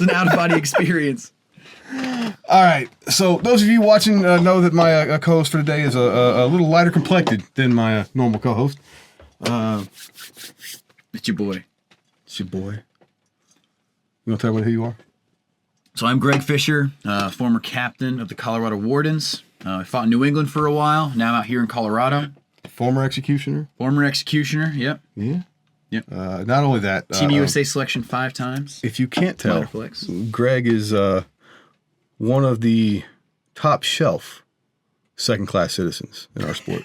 an out-of-body experience. All right. So those of you watching know that my co-host for today is a little lighter complected than my normal co-host. It's your boy. It's your boy. You want to tell everybody who you are? So I'm Greg Fisher, former captain of the Colorado Wardens. I fought in New England for a while. Now I'm out here in Colorado. Former executioner. Former executioner, yep. Yeah. Yep. Not only that. Team USA selection 5 times. If you can't tell, Butterflex. Greg is one of the top shelf second-class citizens in our sport.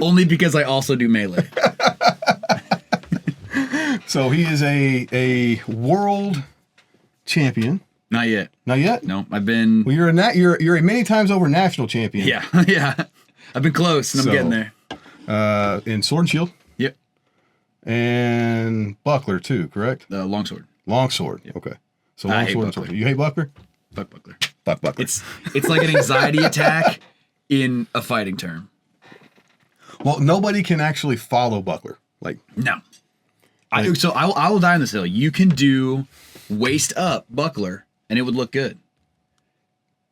Only because I also do melee. So he is a world champion. Not yet. Not yet? No, I've been... Well, you're a many times over national champion. Yeah, yeah. I've been close, and I'm getting there. In Sword and Shield. Yep. And Buckler, too, correct? Longsword. Longsword. Yep. Okay. So I hate Longsword and Buckler. Sword. You hate Buckler? Fuck Buckler. Fuck Buckler. It's like an anxiety attack in a fighting term. Well, nobody can actually follow Buckler. No. I will die on this hill. You can do waist up Buckler, and it would look good.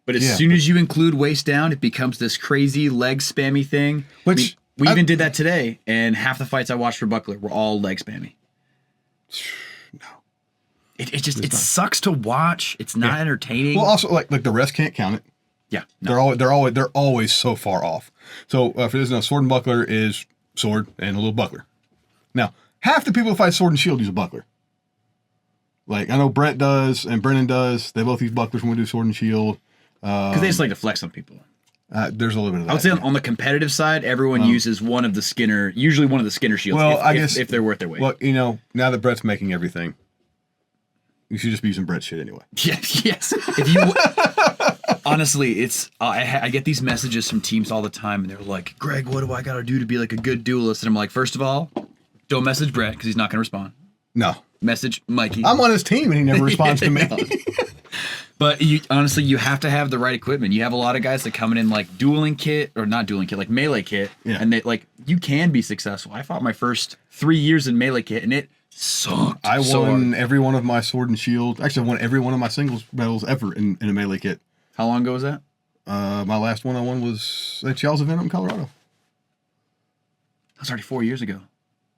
But as soon as you include waist down, it becomes this crazy leg spammy thing. Which we even did that today, and half the fights I watched for Buckler were all leg spammy. No. It sucks to watch. It's not entertaining. Well, also like the rest can't count it. Yeah. No. They're always so far off. So for this, Sword and Buckler is sword and a little buckler. Now, half the people who fight Sword and Shield use a buckler. Like I know Brett does and Brennan does. They both use bucklers when we do Sword and Shield. Because they just like to flex on people. There's a little bit of that. I would say on the competitive side, everyone uses usually one of the Skinner shields. Well, I guess if they're worth their weight. Well, now that Brett's making everything, you should just be using Brett's shit anyway. Yes. If you honestly, it's I get these messages from teams all the time, and they're like, "Greg, what do I got to do to be like a good duelist?" And I'm like, first of all, don't message Brett because he's not going to respond. No. Message Mikey. I'm on his team, and he never responds to me. But you have to have the right equipment. You have a lot of guys that come in like dueling kit or not dueling kit, like melee kit, and they you can be successful. I fought my first 3 years in melee kit, and it sucked. I won every one of my Sword and Shield. Actually, I won every one of my singles battles ever in a melee kit. How long ago was that? My last one I won was at Chell's event up in Colorado. That was already 4 years ago.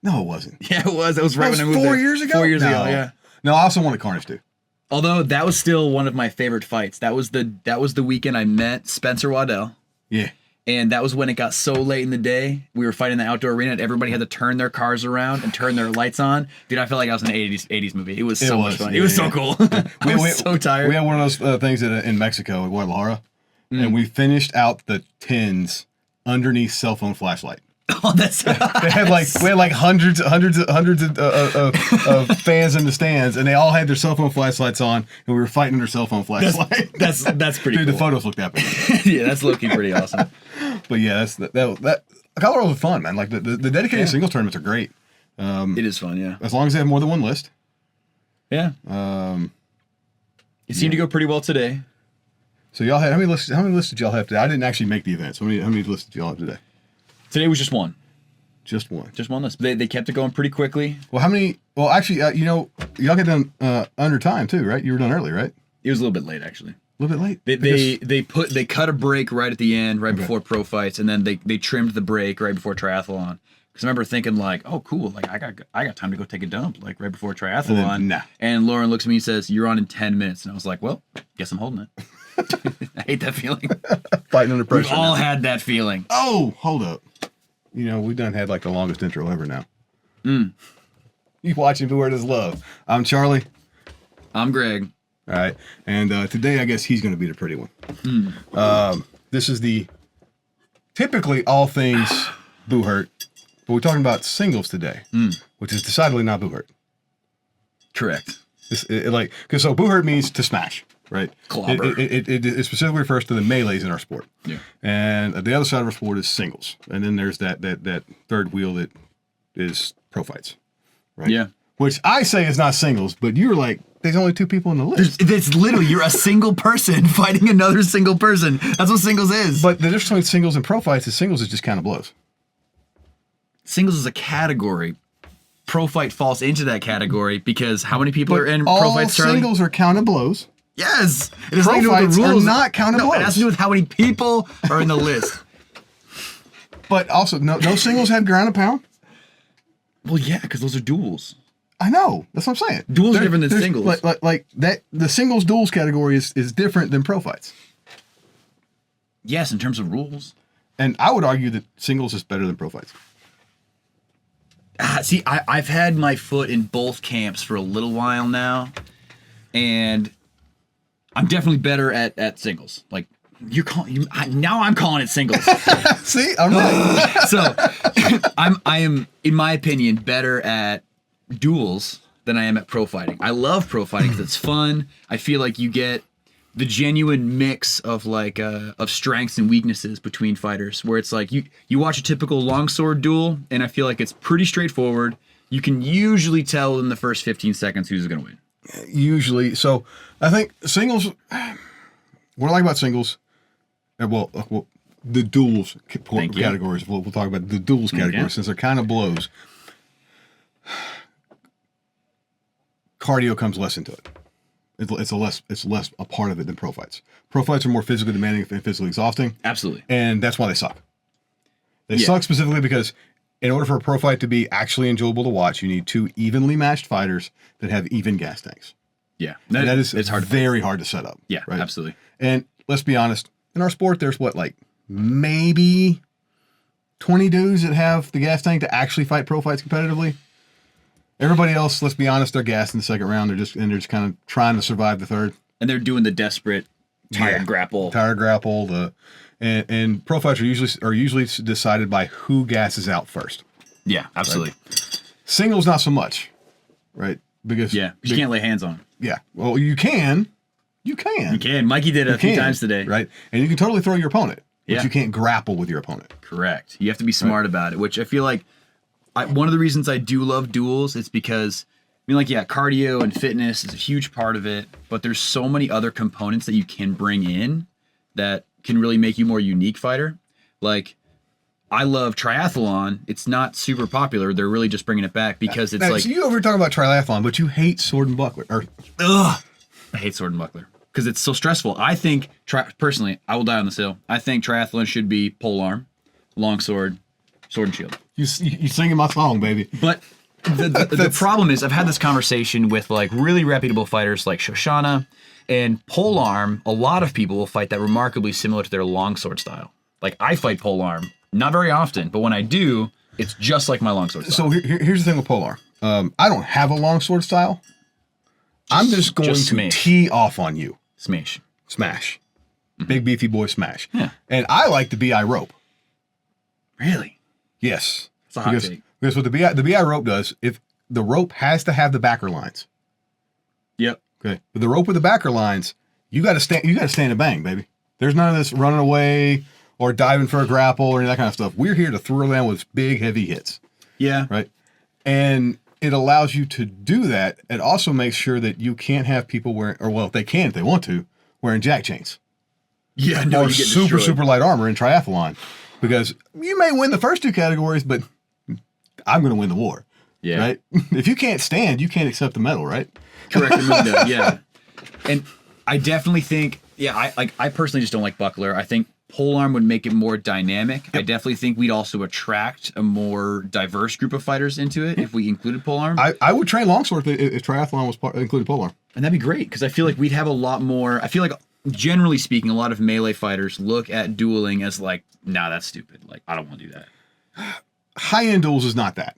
No, it wasn't. Yeah, it was. It was right when I moved 4 years ago? 4 years ago, yeah. No, I also won at Carnage too. Although that was still one of my favorite fights. That was the weekend I met Spencer Waddell. Yeah. And that was when it got so late in the day. We were fighting in the outdoor arena, and everybody had to turn their cars around and turn their lights on. Dude, I felt like I was in an 80s movie. It was so much fun. It was so cool. I was so tired. We had one of those things in Mexico at Guadalajara, and we finished out the tins underneath cell phone flashlight. Oh, that's we had hundreds of fans in the stands, and they all had their cell phone flashlights on, and we were fighting under cell phone flashlight. That's pretty Dude, cool. the photos looked epic. Yeah, that's looking pretty awesome. But yeah, that Colorado was fun, man. Like the dedicated singles tournaments are great. It is fun, yeah. As long as they have more than one list. Yeah. It seemed to go pretty well today. So y'all had how many lists did y'all have today? I didn't actually make the event. So how many lists did y'all have today? Today was just one. Just one. Just one list. They kept it going pretty quickly. Well, how many? Well, actually, y'all got done under time too, right? You were done early, right? It was a little bit late, actually. A little bit late. They cut a break right at the end, before pro fights, and then they trimmed the break right before triathlon. Because I remember thinking like, oh, cool, like I got time to go take a dump like right before triathlon. And Lauren looks at me and says, "You're on in 10 minutes," and I was like, well, guess I'm holding it. I hate that feeling. Fighting under pressure. We've all had that feeling. Oh, hold up. We've done had like the longest intro ever now. You watching Buhurt is Love. I'm Charlie. I'm Greg. All right. And today I guess he's going to be the pretty one. This is the typically all things Buhurt, but we're talking about singles today, which is decidedly not Buhurt. Correct. Because Buhurt means to smash. Right. Clobber. It specifically refers to the melees in our sport. Yeah. And the other side of our sport is singles. And then there's that third wheel that is pro fights. Right. Yeah. Which I say is not singles, but you're like, there's only two people on the list. It's literally, you're a single person fighting another single person. That's what singles is. But the difference between singles and pro fights is singles is just kind of blows. Singles is a category. pro fight falls into that category because how many people are in all pro fights, Charlie? singles are counted blows. Yes. It has Pro nothing to do with fights the are rules. not counted No, blows. it has to do with how many people are in the list. But also, no singles have ground and pound. Well, yeah, because those are duels. I know. That's what I'm saying. Duels are different than singles. Like that. The singles duels category is different than pro fights. Yes, in terms of rules. And I would argue that singles is better than pro fights. See, I've had my foot in both camps for a little while now, and I'm definitely better at singles. Like now I'm calling it singles. See, I'm right. So I am, in my opinion, better at duels than I am at pro fighting. I love pro fighting because it's fun. I feel like you get the genuine mix of like of strengths and weaknesses between fighters, where it's like you watch a typical longsword duel, and I feel like it's pretty straightforward. You can usually tell in the first 15 seconds who's going to win. Usually, so I think singles. What I like about singles, well, the duels categories. We'll talk about the duels categories since they're kind of blows. Cardio comes less into it. It's less a part of it than pro fights. Pro fights are more physically demanding and physically exhausting. Absolutely. And that's why they suck. They suck specifically because in order for a pro fight to be actually enjoyable to watch, you need two evenly matched fighters that have even gas tanks. Yeah. It's very hard to set up. Yeah, right? Absolutely. And let's be honest, in our sport, there's maybe 20 dudes that have the gas tank to actually fight pro fights competitively. Everybody else, let's be honest, they're gassed in the second round. They're just kind of trying to survive the third. And they're doing the desperate tired grapple. And pro fights are usually decided by who gasses out first. Yeah, absolutely. Right? Singles not so much, right? Because you can't lay hands on them. Yeah. Well, you can. You can. Mikey did it a few times today. Right. And you can totally throw your opponent, but you can't grapple with your opponent. Correct. You have to be smart about it, which I feel like one of the reasons I do love duels is because, cardio and fitness is a huge part of it, but there's so many other components that you can bring in that can really make you a more unique fighter. Like, I love triathlon. It's not super popular. They're really just bringing it back because it's So you over talking about triathlon, but you hate sword and buckler. I hate sword and buckler because it's so stressful. I think, personally, I will die on this hill. I think triathlon should be polearm, longsword, sword and shield. You singing my song, baby. But the problem is I've had this conversation with like really reputable fighters like Shoshana, and polearm, a lot of people will fight that remarkably similar to their longsword style. Like I fight polearm, not very often, but when I do, it's just like my longsword style. So here's the thing with polearm. I don't have a longsword style. I'm just going to tee off on you. Smash. Mm-hmm. Big beefy boy smash. Yeah. And I like the BI rope. Really? Yes. It's a hot take. Because what the BI rope does, if the rope has to have the backer lines. Yep. Okay. But the rope with the backer lines, you got to stand and bang, baby. There's none of this running away or diving for a grapple or any of that kind of stuff. We're here to throw down with big, heavy hits. Yeah. Right. And it allows you to do that. It also makes sure that you can't have people wearing, if they can, if they want to, wearing jack chains. Yeah. No, or super light armor in triathlon. Because you may win the first two categories, but I'm going to win the war. Yeah. Right? If you can't stand, you can't accept the medal, right? Correct. Yeah. And I definitely think, I personally just don't like buckler. I think polearm would make it more dynamic. Yep. I definitely think we'd also attract a more diverse group of fighters into it if we included polearm. I would train longsword if triathlon was included polearm. And that'd be great because I feel like we'd have a lot more. I feel like, generally speaking, a lot of melee fighters look at dueling as like, nah, that's stupid. Like, I don't want to do that. High-end duels is not that.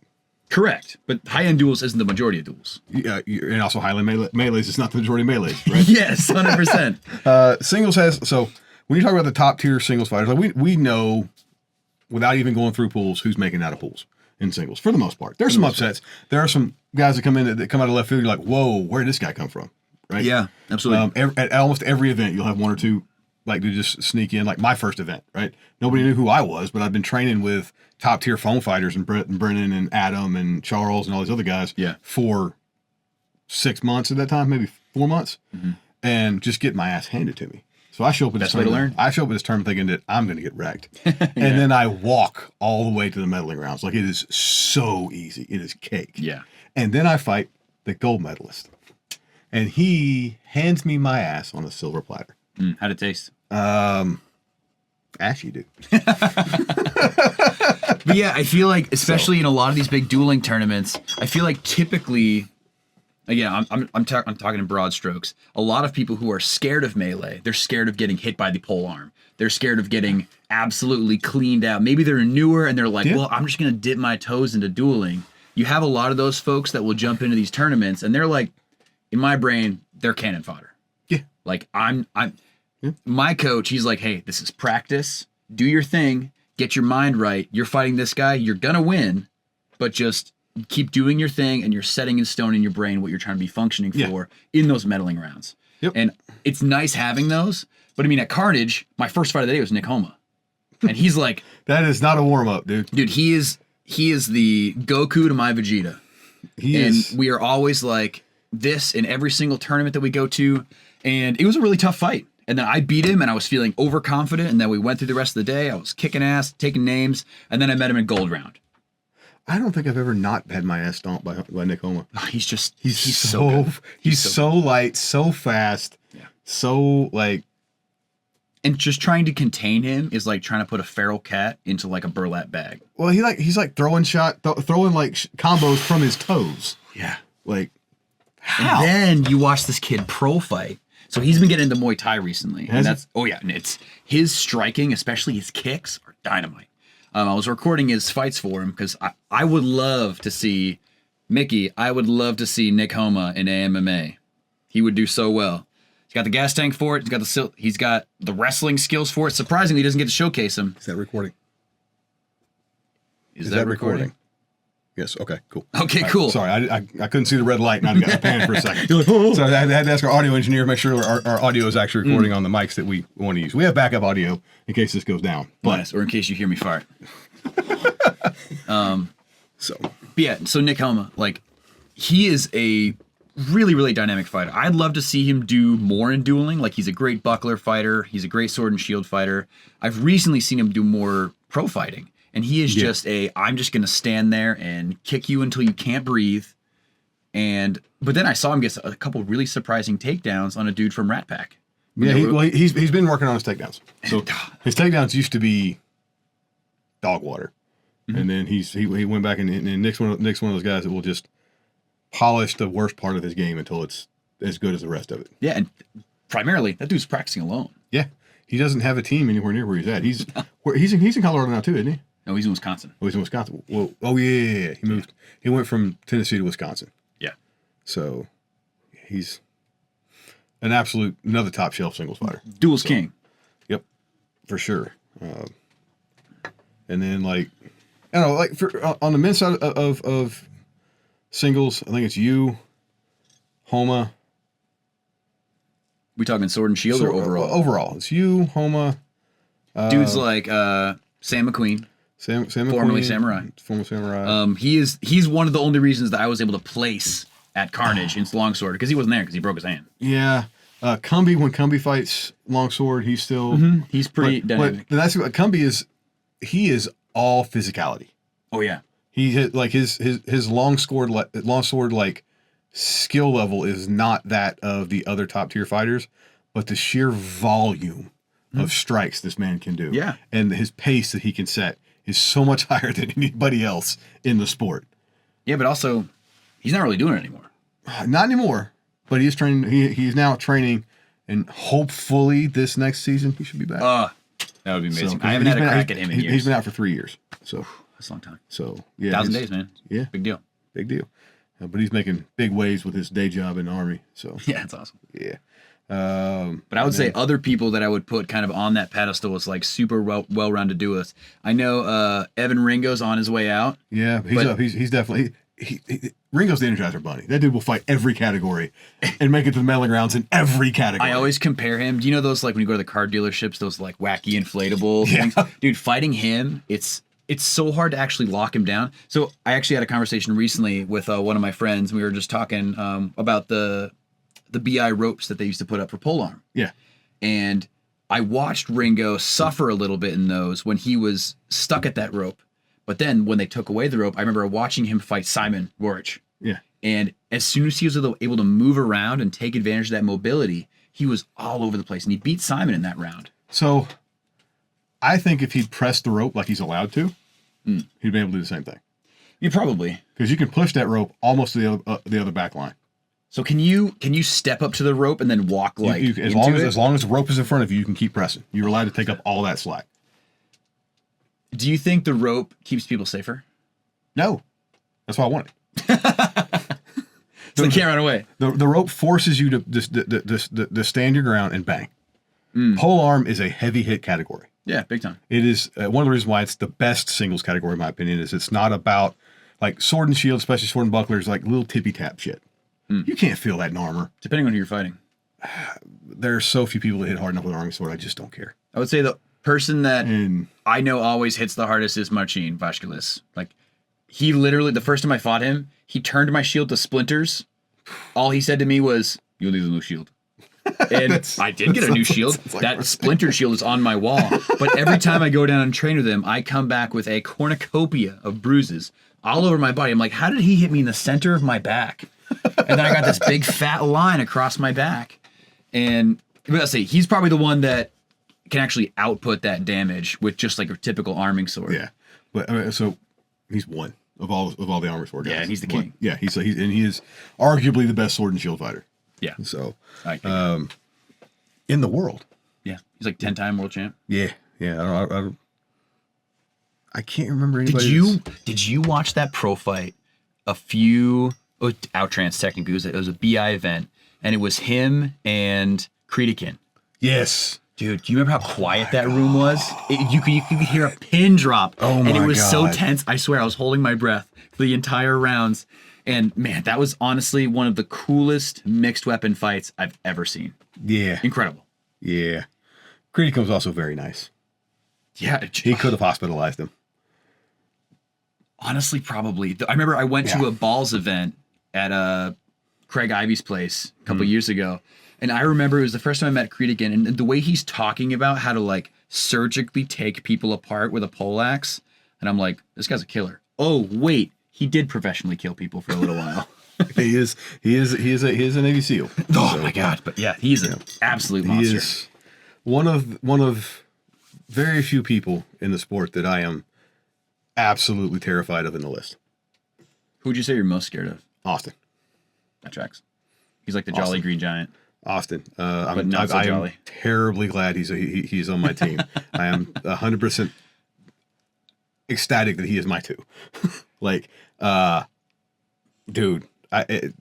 Correct. But high-end duels isn't the majority of duels. Yeah, and also high-end melees is not the majority of melees, right? Yes, 100%. Singles has, so when you talk about the top-tier singles fighters, like we know, without even going through pools, who's making out of pools in singles, for the most part. There's some upsets. There are some guys that come out of left field, you're like, whoa, where did this guy come from? Right? Yeah, absolutely. At almost every event, you'll have one or two like to just sneak in. Like my first event, right? Nobody knew who I was, but I've been training with top tier phone fighters and Brett and Brennan and Adam and Charles and all these other guys for 6 months at that time, maybe 4 months, and just get my ass handed to me. So I show up with Best way to learn. I show up with this term thinking that I'm going to get wrecked. And then I walk all the way to the medaling rounds. Like, it is so easy. It is cake. Yeah. And then I fight the gold medalist. And he hands me my ass on a silver platter. How'd it taste? Ashy, dude. But yeah, I feel like, especially in a lot of these big dueling tournaments, I feel like typically, again, I'm talking in broad strokes. A lot of people who are scared of melee, they're scared of getting hit by the pole arm. They're scared of getting absolutely cleaned out. Maybe they're newer and they're like, well, I'm just going to dip my toes into dueling. You have a lot of those folks that will jump into these tournaments and they're like, in my brain, they're cannon fodder. Yeah. Like, my coach, he's like, hey, this is practice. Do your thing. Get your mind right. You're fighting this guy. You're going to win, but just keep doing your thing, and you're setting in stone in your brain what you're trying to be functioning for in those medaling rounds. Yep. And it's nice having those. But I mean, at Carnage, my first fight of the day was Nick Homa. And he's like... That is not a warm-up, dude. Dude, he is the Goku to my Vegeta. We are always like this in every single tournament that we go to. And it was a really tough fight. And then I beat him, and I was feeling overconfident. And then we went through the rest of the day. I was kicking ass, taking names. And then I met him in gold round. I don't think I've ever not had my ass stomped by Nick Homa. He's so good. He's so light, so fast, so like. And just trying to contain him is like trying to put a feral cat into like a burlap bag. Well, he's like throwing combos from his toes. Yeah. Like, how? And then you watch this kid pro fight. So he's been getting into Muay Thai recently. And and it's his striking, especially his kicks, are dynamite. I was recording his fights for him because I would love to see I would love to see Nick Homa in AMMA. He would do so well. He's got the gas tank for it. He's got the wrestling skills for it. Surprisingly, he doesn't get to showcase him. Is that recording? Is that recording? Yes. Okay. Cool. Okay. Cool. Sorry, I couldn't see the red light, and I panicked for a second. You're like, oh. So I had to ask our audio engineer to make sure our audio is actually recording on the mics that we want to use. We have backup audio in case this goes down, or in case you hear me fart. So Nick Homa, like, he is a really, really dynamic fighter. I'd love to see him do more in dueling. Like, he's a great buckler fighter. He's a great sword and shield fighter. I've recently seen him do more pro fighting. And he is I'm just going to stand there and kick you until you can't breathe. But then I saw him get a couple really surprising takedowns on a dude from Rat Pack. Yeah, he's been working on his takedowns. So his takedowns used to be dog water. Mm-hmm. And then he went back and Nick's one of those guys that will just polish the worst part of his game until it's as good as the rest of it. Yeah, and primarily that dude's practicing alone. Yeah, he doesn't have a team anywhere near where he's at. He's in Colorado now too, isn't he? No, he's in Wisconsin. Oh, he's in Wisconsin. Well, yeah. He moved. He went from Tennessee to Wisconsin. Yeah. So he's another top shelf singles fighter. Duelist king. Yep, for sure. And then like, I don't know, like on the men's side of singles, I think it's you, Homa. We talking sword and shield or overall? Overall, it's you, Homa. Dudes like Sam McQueen. Sam formerly McQueen, Samurai. He's one of the only reasons that I was able to place at Carnage in longsword, because he wasn't there because he broke his hand. Yeah. Cumby, when Cumby fights longsword, he's still he's pretty dynamic. But that's what Cumby is. He is all physicality. Oh yeah. He like his longsword like skill level is not that of the other top tier fighters, but the sheer volume of strikes this man can do. Yeah. And his pace that he can set is so much higher than anybody else in the sport. Yeah, but also, he's not really doing it anymore. Not anymore, but he's training. He's now training, and hopefully this next season he should be back. That would be amazing. I haven't had a crack at him in years. He's been out for 3 years, so that's a long time. So yeah, 1,000 days, man. Yeah, big deal. But he's making big waves with his day job in the Army. So yeah, that's awesome. Yeah. But I would say other people that I would put kind of on that pedestal is like super well-rounded duelists. I know Evan Ringo's on his way out. Yeah, he's definitely Ringo's the Energizer Bunny. That dude will fight every category and make it to the medaling rounds in every category. I always compare him. Do you know those, like, when you go to the car dealerships, those like wacky inflatable things? Dude, fighting him, it's so hard to actually lock him down. So I actually had a conversation recently with one of my friends. We were just talking about the BI ropes that they used to put up for polearm. Yeah. And I watched Ringo suffer a little bit in those when he was stuck at that rope. But then when they took away the rope, I remember watching him fight Simon Warich. Yeah. And as soon as he was able to move around and take advantage of that mobility, he was all over the place. And he beat Simon in that round. So I think if he'd pressed the rope like he's allowed to, he'd be able to do the same thing. Yeah, probably. Because you can push that rope almost to the other back line. So can you step up to the rope and then walk like as long as the rope is in front of you, you can keep pressing. You're allowed to take up all that slack. Do you think the rope keeps people safer? No. That's why I want it. So they can't run away. The rope forces you to stand your ground and bang. Pole arm is a heavy hit category. Yeah, big time. It is one of the reasons why it's the best singles category, in my opinion, is it's not about like sword and shield, especially sword and buckler, is like little tippy tap shit. You can't feel that in armor. Depending on who you're fighting. There are so few people that hit hard enough with an armor sword. I just don't care. I would say the person that I know always hits the hardest is Marcin Vashkelis. Like, he literally, the first time I fought him, he turned my shield to splinters. All he said to me was, "You'll need a new shield." And I did get a new shield. Like that splinter shield is on my wall. But every time I go down and train with him, I come back with a cornucopia of bruises all over my body. I'm like, how did he hit me in the center of my back? And then I got this big fat line across my back. And let's see, he's probably the one that can actually output that damage with just like a typical arming sword. Yeah. But so he's one of all the armor sword guys. Yeah, he's the king. Yeah, he is arguably the best sword and shield fighter. Yeah. So in the world. Yeah. He's like 10-time world champ. Yeah. Yeah. I can't remember anybody. Did you watch that pro fight a few Outtrans technically? It was a BI event, and it was him and Creedican. Yes. Dude, do you remember how quiet that room was? You could hear a pin drop. Oh my God. And it was so tense. I swear I was holding my breath for the entire rounds. And man, that was honestly one of the coolest mixed weapon fights I've ever seen. Yeah. Incredible. Yeah. Creedican was also very nice. Yeah. He could have hospitalized him. Honestly, probably. I remember I went to a balls event at Craig Ivy's place a couple years ago. And I remember it was the first time I met Creedican, and the way he's talking about how to like surgically take people apart with a poleaxe. And I'm like, this guy's a killer. Oh, wait. He did professionally kill people for a little while. He is a Navy SEAL. Oh my God. But yeah, he's an absolute monster. He is one of very few people in the sport that I am absolutely terrified of in the list. Who would you say you're most scared of? Austin. That tracks. He's like the Jolly Green Giant. Austin. But not so jolly. I'm terribly glad he's on my team. I am 100% ecstatic that he is my two. Like, dude, I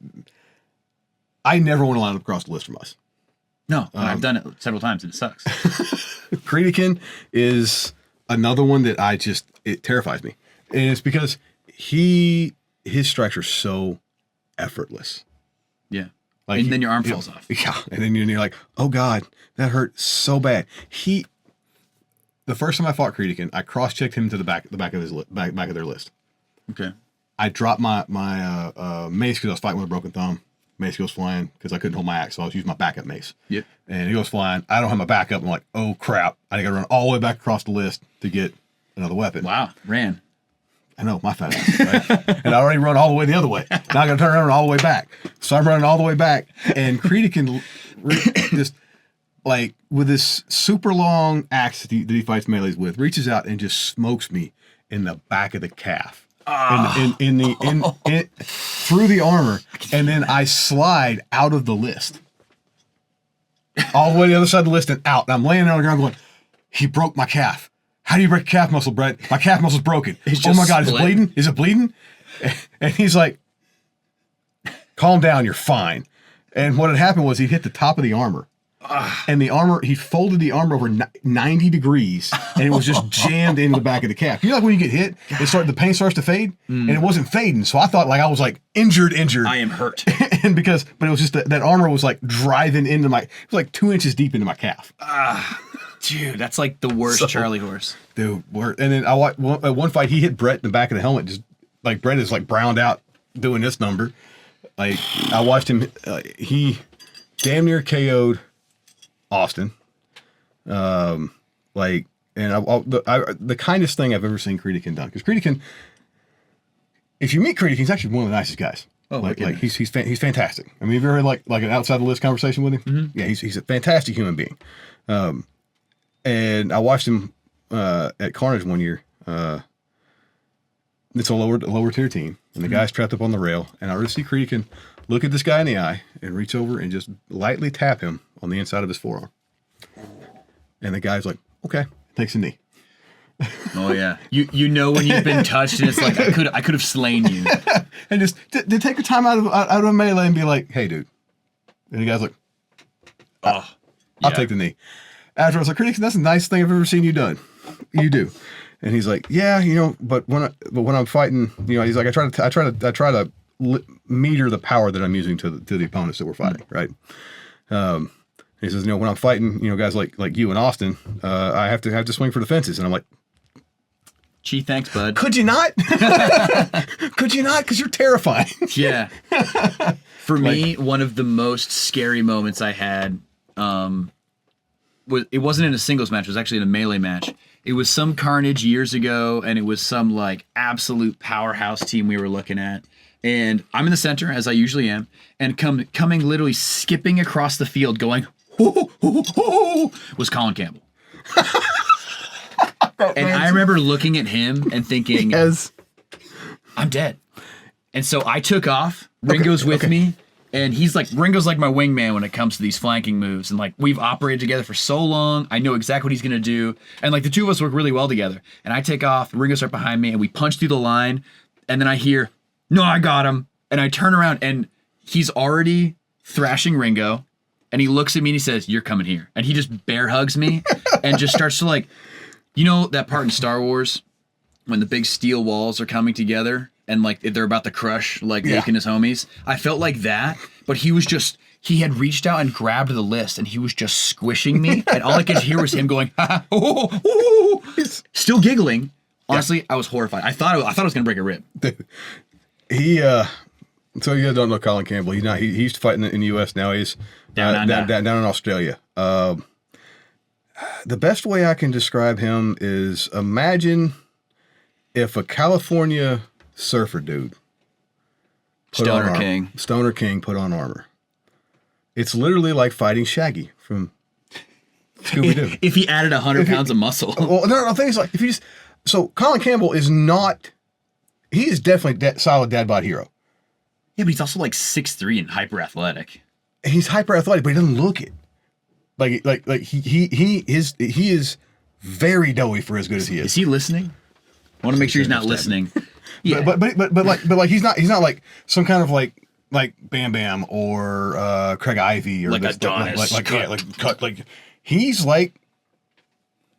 never want to line up across the list from us. No, I've done it several times and it sucks. Creedican is another one that it terrifies me. And it's because his strikes are so effortless. Yeah. Like and then your arm falls off. Yeah. And then you're like, oh God, that hurt so bad. The first time I fought Creedican, I cross-checked him to the back of their list. Okay. I dropped my mace because I was fighting with a broken thumb. Mace goes flying because I couldn't hold my axe, so I was using my backup mace. Yep. And he goes flying. I don't have my backup. I'm like, oh crap! I got to run all the way back across the list to get another weapon. Wow, ran. I know, my fat ass. Right? And I already run all the way the other way. Now I got to turn around and all the way back. So I'm running all the way back, and Creedican just like with this super long axe that he fights melees with, reaches out and just smokes me in the back of the calf. Through the armor, and then I slide out of the list, all the way to the other side of the list and out. And I'm laying there on the ground going, he broke my calf. How do you break a calf muscle, Brett? My calf muscle's broken. Oh my God, is it bleeding? Is it bleeding? And he's like, calm down, you're fine. And what had happened was he hit the top of the armor. And the armor, he folded the armor over 90 degrees, and it was just jammed into the back of the calf. You know, like when you get hit, the pain starts to fade, and it wasn't fading. So I thought like I was like injured. I am hurt. And but it was just that armor was like driving into it was like 2 inches deep into my calf. Dude, that's like the worst Charlie horse. Dude, and then I watched one fight. He hit Brett in the back of the helmet, just like Brett is like browned out doing this number. Like I watched him, he damn near KO'd Austin. Like, and the kindest thing I've ever seen Creedican done, because Creedican, if you meet Creedican, he's actually one of the nicest guys. Oh, like he's fantastic. I mean, have you ever had like an outside the list conversation with him? Mm-hmm. Yeah, he's a fantastic human being. And I watched him at Carnage one year. It's a lower tier team, and the guy's trapped up on the rail, and I really see Creedican look at this guy in the eye and reach over and just lightly tap him on the inside of his forearm. And the guy's like, okay, takes a knee. Oh yeah, you know when you've been touched, and it's like I could have slain you. And just to take the time out of a melee and be like, hey, dude. And the guy's like, I'll take the knee. After I was like, Creedican, that's the nicest thing I've ever seen you done. You do. And he's like, yeah, but when I'm fighting, he's like, I try to meter the power that I'm using to the opponents that we're fighting, right? He says, when I'm fighting, guys like you and Austin, I have to swing for the fences, and I'm like, gee, thanks, bud. Could you not? Could you not? Because you're terrifying. Yeah. For me, one of the most scary moments I had, it wasn't in a singles match. It was actually in a melee match. It was some Carnage years ago, and it was some like absolute powerhouse team we were looking at. And I'm in the center, as I usually am, and coming literally skipping across the field going, hoo, hoo, hoo, was Colin Campbell. And I remember looking at him and thinking, yes. I'm dead. And so I took off. Ringo's with me. And Ringo's like my wingman when it comes to these flanking moves. And like, we've operated together for so long. I know exactly what he's going to do. And like, the two of us work really well together. And I take off, Ringo's right behind me, and we punch through the line. And then I hear, no, I got him. And I turn around, and he's already thrashing Ringo. And he looks at me and he says, you're coming here. And he just bear hugs me and just starts to like, that part in Star Wars when the big steel walls are coming together and like they're about to crush like Luke and his homies? I felt like that, but he had reached out and grabbed the list, and he was just squishing me. And all I could hear was him going, still giggling. Honestly, I was horrified. I thought I was going to break a rib. So you guys don't know Colin Campbell. He's fighting in the U.S. now. He's down in Australia. The best way I can describe him is, imagine if a California surfer dude, Stoner King put on armor. It's literally like fighting Shaggy from Scooby-Doo. If he added 100 pounds of muscle. Well, no, the thing is, like, so Colin Campbell is definitely solid dad bod hero. Yeah, but he's also like 6'3" and hyper athletic. He's hyper athletic, but he doesn't look it. Like he is very doughy for as good as he is. Is he listening? I want to make sure he's not listening. Yeah. But he's not like some kind of like Bam Bam or Craig Ivey or like Adonis. Like he's like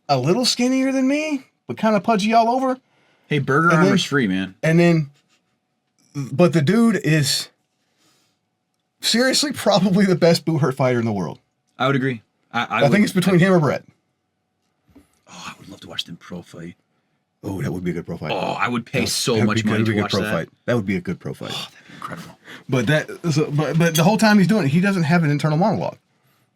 a little skinnier than me, but kind of pudgy all over. Hey, burger armor's free, man. But the dude is seriously probably the best Buhurt fighter in the world. I would agree. I think it's between him or Brett. Oh, I would love to watch them pro fight. Oh, that would be a good pro fight. Oh, I would pay so much money to watch that. Fight. That would be a good pro fight. Oh, that'd be incredible. But the whole time he's doing it, he doesn't have an internal monologue.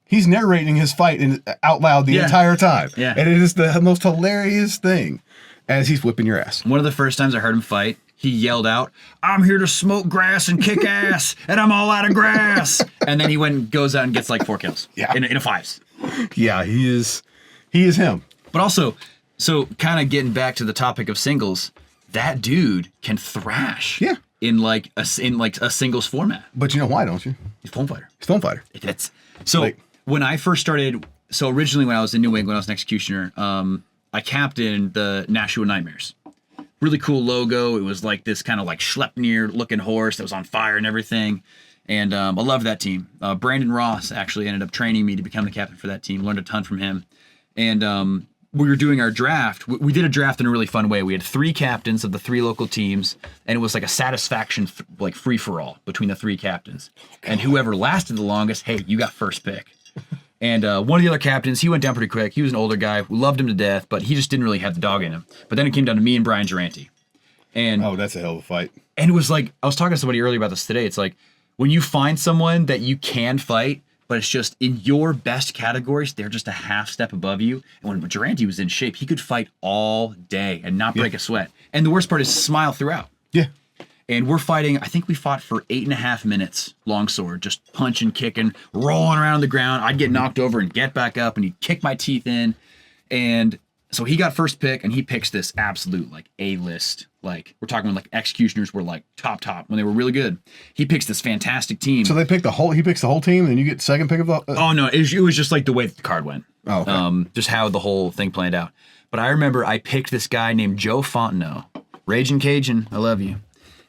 He's narrating his fight out loud the entire time. Yeah. And it is the most hilarious thing as he's whipping your ass. One of the first times I heard him fight, he yelled out, "I'm here to smoke grass and kick ass, and I'm all out of grass." And then he goes out and gets like 4 kills. Yeah. In a fives. Yeah, he is him. But also, so kind of getting back to the topic of singles, that dude can thrash. Yeah. In a singles format. But you know why, don't you? He's a foam fighter. When I first started, originally when I was in New England, I was an executioner, I captained the Nashua Nightmares. Really cool logo. It was like this kind of like Schleppnir looking horse that was on fire and everything. And I loved that team. Brandon Ross actually ended up training me to become the captain for that team. Learned a ton from him. And we were doing our draft. We did a draft in a really fun way. We had 3 captains of the 3 local teams, and it was like a satisfaction, like free-for-all between the 3 captains. And whoever lasted the longest, hey, you got first pick. And one of the other captains, he went down pretty quick. He was an older guy. We loved him to death, but he just didn't really have the dog in him. But then it came down to me and Brian Durante. And that's a hell of a fight. And it was like, I was talking to somebody earlier about this today. It's like, when you find someone that you can fight, but it's just in your best categories, they're just a half step above you. And when Durante was in shape, he could fight all day and not break a sweat. And the worst part is smile throughout. Yeah. And we're fighting, I think we fought for 8.5 minutes, longsword, just punching, kicking, rolling around on the ground. I'd get knocked over and get back up, and he'd kick my teeth in. And so he got first pick, and he picks this absolute, like, A-list. Like, we're talking like Executioners were, like, top when they were really good. He picks this fantastic team. So he picks the whole team, and you get second pick of the... Oh, no, it was just like the way the card went. Oh, okay. Just how the whole thing planned out. But I remember I picked this guy named Joe Fontenot. Raging Cajun, I love you.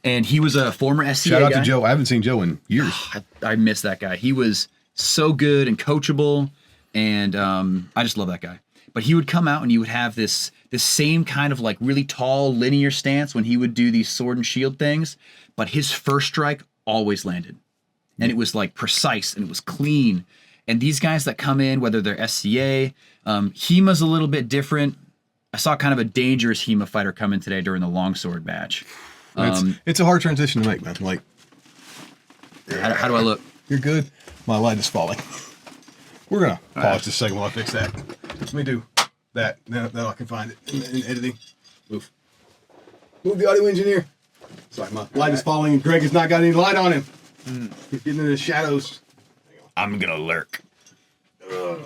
And he was a former SCA Shout out guy. to Joe. I haven't seen Joe in years. I miss that guy. He was so good and coachable, and I just love that guy. But he would come out and he would have this same kind of like really tall linear stance when he would do these sword and shield things, but his first strike always landed. And it was like precise and it was clean. And these guys that come in, whether they're SCA, HEMA's a little bit different. I saw kind of a dangerous HEMA fighter come in today during the longsword match. It's a hard transition to make, man. Like, how do I look? You're good. My light is falling. We're gonna pause just a second while I fix that. Let me do that. Now I can find it in editing. Move the audio engineer. Sorry, my light is falling and Greg has not got any light on him. He's getting in the shadows. I'm gonna lurk. Am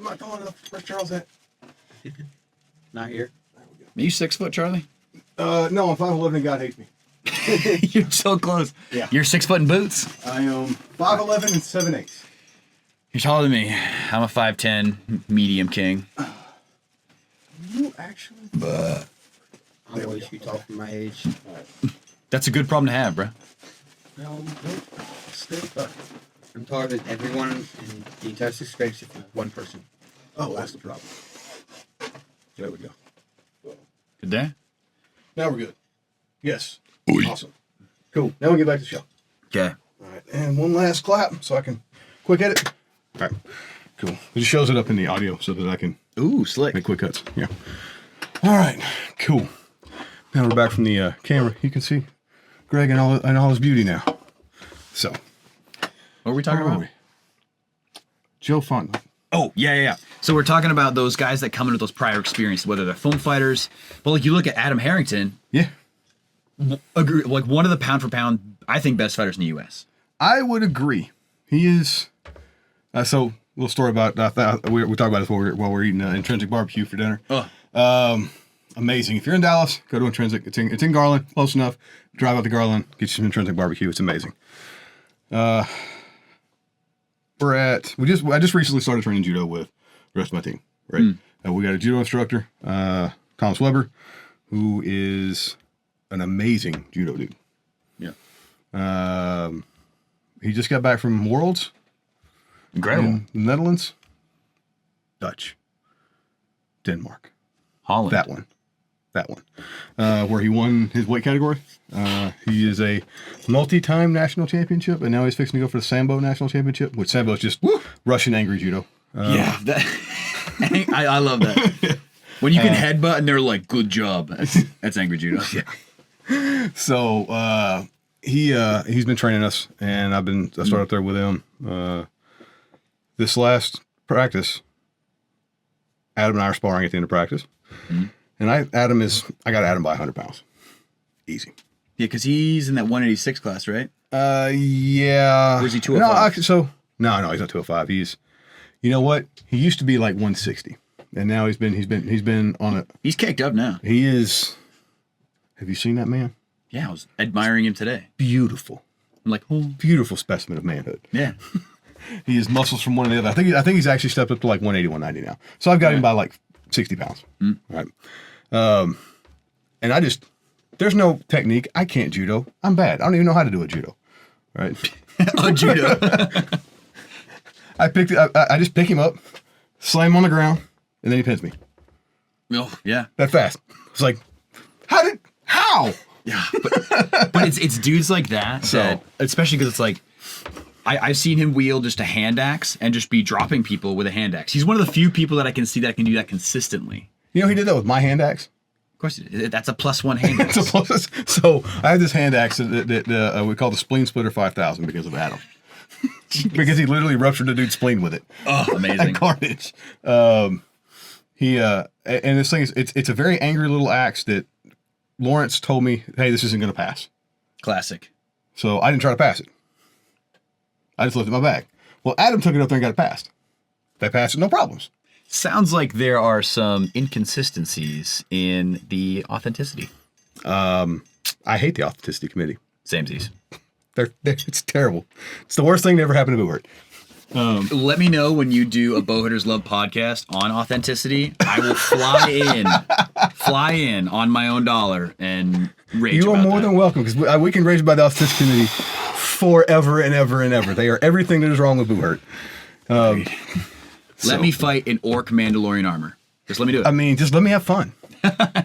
I tall enough? Where's Charles at? Not here. Are you 6 foot, Charlie? No, I'm 5'11" and God hates me. You're so close. Yeah. You're 6 foot in boots. I am 5'11" and 7/8. You're taller than me. I'm a 5'10", medium king. You actually? I'm way too tall for my age. That's a good problem to have, bro. No, stay back. I'm taller than everyone in the entire sixth grade except for one person. Oh, that's the problem. There we go. Good day. Now we're good. Yes. Awesome. Cool. Now we get back to the show. Okay. All right. And one last clap so I can quick edit. All right. Cool. It just shows it up in the audio so that I can Slick. make quick cuts. Yeah. All right. Cool. Now we're back from the camera. You can see Greg and all his beauty now. So. What were we talking about? Joe Fontenot. Oh, yeah. So we're talking about those guys that come in with those prior experiences, whether they're foam fighters. But like you look at Adam Harrington. Yeah. Agree, like one of the pound for pound, I think, best fighters in the U.S. I would agree. He is. So, little story about we talked about this while we're eating Intrinsic barbecue for dinner. Amazing. If you're in Dallas, go to Intrinsic. It's in Garland, close enough. Drive out to Garland, get you some Intrinsic barbecue. It's amazing. I just recently started training judo with the rest of my team. Right. We got a judo instructor, Thomas Weber, who is an amazing judo dude. Yeah. He just got back from Worlds. Incredible. In the Netherlands. Dutch. Denmark. Holland. That one. Where he won his weight category. He is a multi-time national championship, and now he's fixing to go for the Sambo national championship, which Sambo is just Russian angry judo. Yeah. I love that. When you can headbutt and they're like, good job. That's angry judo. Yeah. So he's been training us, and I started up there with him. This last practice, Adam and I are sparring at the end of practice. And I got Adam by 100 pounds. Easy. Yeah, because he's in that 186 class, right? Yeah. Or is he 205? No, he's not 205. You know what? He used to be like 160. And now he's been on it. He's caked up now. He is. Have you seen that man? Yeah, I was admiring him today. Beautiful. I'm like, oh. Beautiful specimen of manhood. Yeah. He has muscles from one to the other. I think he's actually stepped up to like 180, 190 now. So I've got him by like 60 pounds. Right. And there's no technique. I can't judo. I'm bad. I don't even know how to do a judo. Right. Judo. I just pick him up, slam him on the ground, and then he pins me. Oh, yeah. That fast. It's like, how? Yeah. But it's dudes like that, especially because it's like, I've seen him wield just a hand axe and just be dropping people with a hand axe. He's one of the few people that I can see that can do that consistently. You know, he did that with my hand axe. course, that's a +1 hand axe. So I have this hand axe that we call the Spleen Splitter 5000 because of Adam. Because he literally ruptured a dude's spleen with it. Oh, amazing. Carnage. And this thing is, it's a very angry little axe that Lawrence told me, hey, this isn't going to pass. Classic. So I didn't try to pass it. I just left it in my bag. Well, Adam took it up there and got it passed. They passed it, no problems. Sounds like there are some inconsistencies in the authenticity. I hate the authenticity committee. Samesies. It's terrible. It's the worst thing that ever happened to Buhurt. Let me know when you do a Bowhitters Love podcast on authenticity. I will fly in on my own dollar and rage. You are about more that. than welcome, because we can rage about the authenticity committee forever and ever and ever. They are everything that is wrong with Buhurt. Let me fight in orc Mandalorian armor. Just let me do it. I mean, just let me have fun.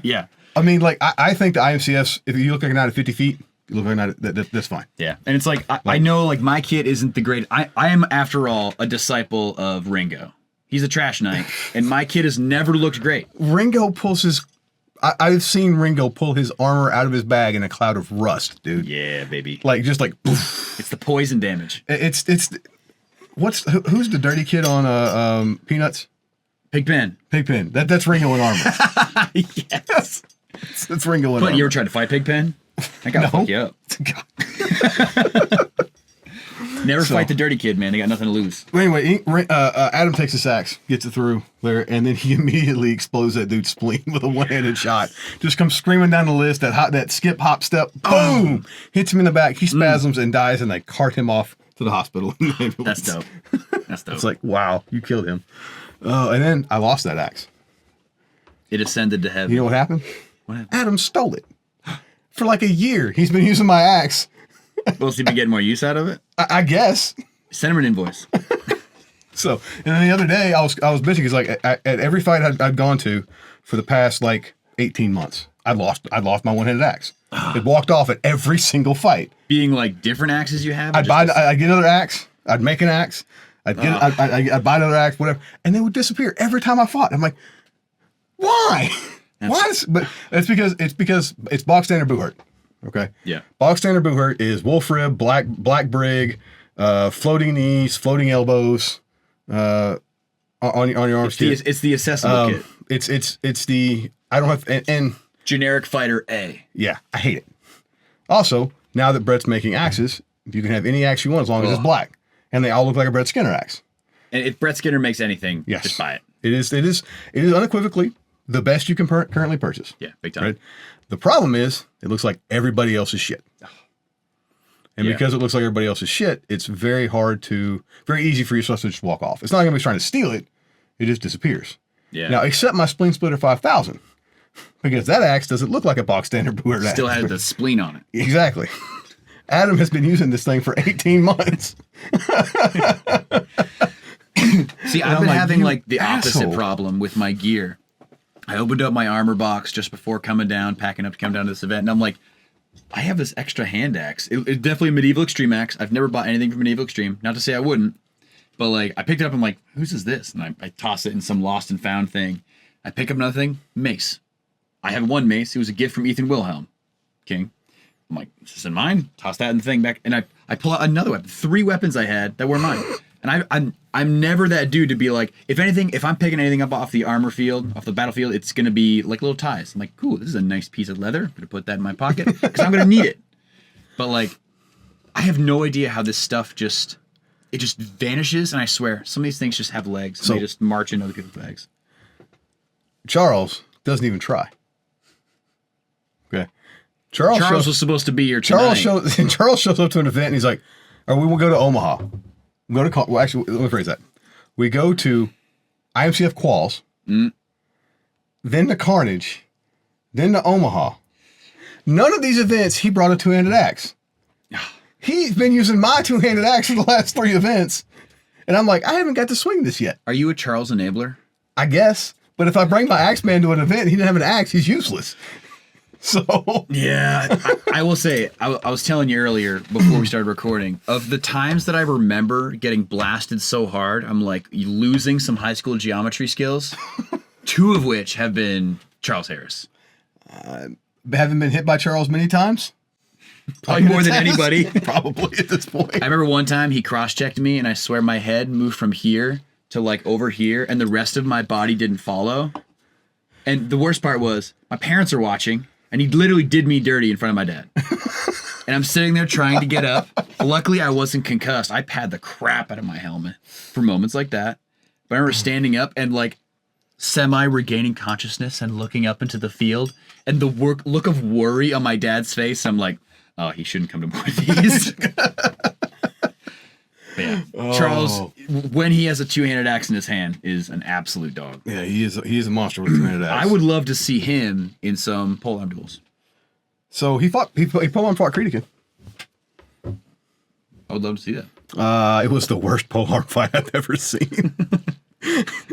Yeah. I mean, like, I think the IMCFs, if you look like a knight at 50 feet, you look like a knight that's fine. Yeah. And it's like, I know, like, my kid isn't the great. I am, after all, a disciple of Ringo. He's a trash knight, and my kid has never looked great. Ringo pulls his... I've seen Ringo pull his armor out of his bag in a cloud of rust, dude. Yeah, baby. Like, just like... Poof. It's the poison damage. It's who's the dirty kid on Peanuts? Pigpen. Pigpen. That's Ringo in armor. Yes. That's Ringo in But armor. you ever tried to fight Pigpen? I gotta fuck you up. Never fight the dirty kid, man. They got nothing to lose. Well, anyway, Adam takes his axe, gets it through there, and then he immediately explodes that dude's spleen with a one-handed shot. Just comes screaming down the list, that skip, hop, step, boom! Hits him in the back, he spasms and dies, and they cart him off to the hospital. That's dope. That's dope. It's like, wow, you killed him. And then I lost that axe. It ascended to heaven. You know what happened? What happened? Adam stole it. For like a year, he's been using my axe. Well, so you been getting more use out of it? I guess. Send him an invoice. So, and then the other day, I was bitching because, like, at every fight I'd gone to for the past, like, 18 months, I lost my one-handed axe. It walked off at every single fight. Being like different axes you have? I'd get another axe. I'd make an axe. I'd buy another axe, whatever, and they would disappear every time I fought. I'm like, why? But it's because it's box standard Buhurt. Okay. Yeah. Box standard Buhurt is wolf rib, black brig, floating knees, floating elbows, on your arms. It's the accessible kit. It's the I don't have and generic fighter A. Yeah, I hate it. Also, now that Brett's making axes, you can have any axe you want as long as it's black, and they all look like a Brett Skinner axe. And if Brett Skinner makes anything, just buy it. It is unequivocally the best you can currently purchase. Yeah, big time. Right? The problem is, it looks like everybody else's shit. And because it looks like everybody else's shit, it's very easy for yourself to just walk off. It's not like anybody's trying to steal it. It just disappears. Yeah. Now, except my Spleen Splitter 5000. Because that axe doesn't look like a box standard Buhurt axe. Still has the spleen on it. Exactly. Adam has been using this thing for 18 months. See, I've been having like the opposite problem with my gear. I opened up my armor box just before packing up to come down to this event, and I'm like, I have this extra hand axe. It's definitely a Medieval Extreme axe. I've never bought anything from Medieval Extreme. Not to say I wouldn't, but like I picked it up. I'm like, whose is this? And I toss it in some lost and found thing. I pick up another thing, mace. I have one mace. It was a gift from Ethan Wilhelm, King. I'm like, is this in mine? Toss that in the thing back, and I pull out another weapon. 3 weapons I had that were mine. And I'm never that dude to be like, if anything, if I'm picking anything up off the armor field, off the battlefield, it's gonna be like little ties. I'm like, cool, this is a nice piece of leather. I'm gonna put that in my pocket because I'm gonna need it. But like, I have no idea how this stuff just vanishes. And I swear, some of these things just have legs. So they just march into other people's legs. Charles doesn't even try. Okay. Charles was supposed to be here tonight. Charles shows up to an event and he's like, all right, we will go to Omaha. Actually, let me phrase that. We go to IMCF Qualls, then to Carnage, then to Omaha. None of these events, he brought a 2-handed axe. He's been using my 2-handed axe for the last 3 events. And I'm like, I haven't got to swing this yet. Are you a Charles enabler? I guess. But if I bring my axe man to an event, he didn't have an axe, he's useless. So yeah, I will say, I was telling you earlier before we started recording, of the times that I remember getting blasted so hard, I'm like losing some high school geometry skills, 2 of which have been Charles Harris. Haven't been hit by Charles many times. Probably more than anybody. Probably at this point. I remember one time he cross-checked me, and I swear my head moved from here to like over here, and the rest of my body didn't follow. And the worst part was my parents are watching, and he literally did me dirty in front of my dad. And I'm sitting there trying to get up. Luckily, I wasn't concussed. I pad the crap out of my helmet for moments like that. But I remember standing up and like semi-regaining consciousness and looking up into the field, and the look of worry on my dad's face. I'm like, oh, he shouldn't come to more of these. Yeah. Charles, when he has a two-handed axe in his hand, is an absolute dog. Yeah, he is a monster with a two-handed axe. I would love to see him in some polearm duels. So he polearm fought Creedican. I would love to see that. It was the worst polearm fight I've ever seen.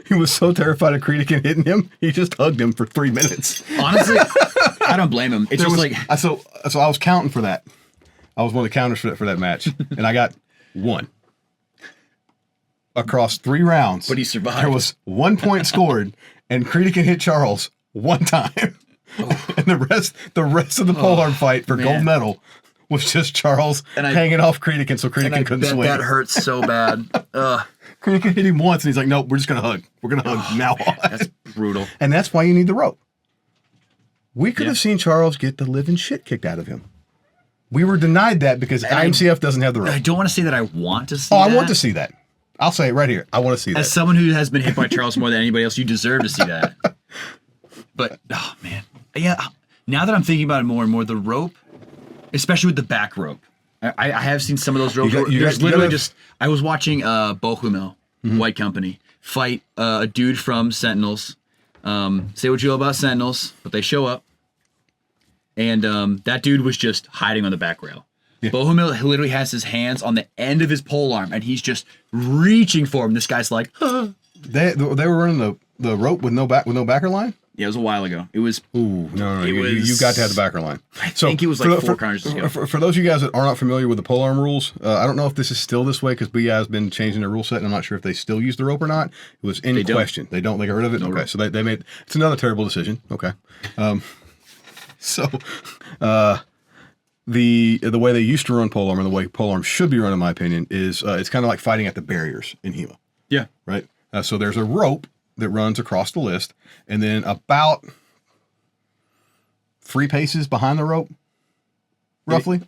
He was so terrified of Creedican hitting him, he just hugged him for 3 minutes. Honestly, I don't blame him. It's just like so I was counting for that. I was one of the counters for that match, and I got 1. Across 3 rounds. But he survived. There was 1 point scored, and Creedican hit Charles 1 time. Oh. And the rest of the polearm fight for gold medal was just Charles hanging off Creedican so Creedican couldn't swing. That hurts so bad. Creedican hit him once, and he's like, nope, we're just going to hug. We're going to hug now on. That's brutal. And that's why you need the rope. We could have seen Charles get the living shit kicked out of him. We were denied that because IMCF doesn't have the rope. I don't want to say that I want to see that. I want to see that. I'll say it right here. I want to see that. As someone who has been hit by Charles more than anybody else, you deserve to see that. But, oh, man. Yeah, now that I'm thinking about it more and more, the rope, especially with the back rope, I have seen some of those ropes. I was watching Bohumil, White Company, fight a dude from Sentinels. Say what you will about Sentinels, but they show up. And that dude was just hiding on the back rail. Yeah. Bohumil literally has his hands on the end of his polearm, and he's just reaching for him. This guy's like, They were running the rope with no backer line? Yeah, it was a while ago. It was. Ooh, no. You got to have the backer line. I think it was like 4 corners ago. For those of you guys that are not familiar with the polearm rules, I don't know if this is still this way because BI has been changing their rule set, and I'm not sure if they still use the rope or not. It was in question. They don't. They got rid of it. No okay, rope. So they made. It's another terrible decision. Okay. The way they used to run polearm and the way polearm should be run, in my opinion, is it's kind of like fighting at the barriers in HEMA. Yeah. Right. So there's a rope that runs across the list, and then about 3 paces behind the rope, roughly.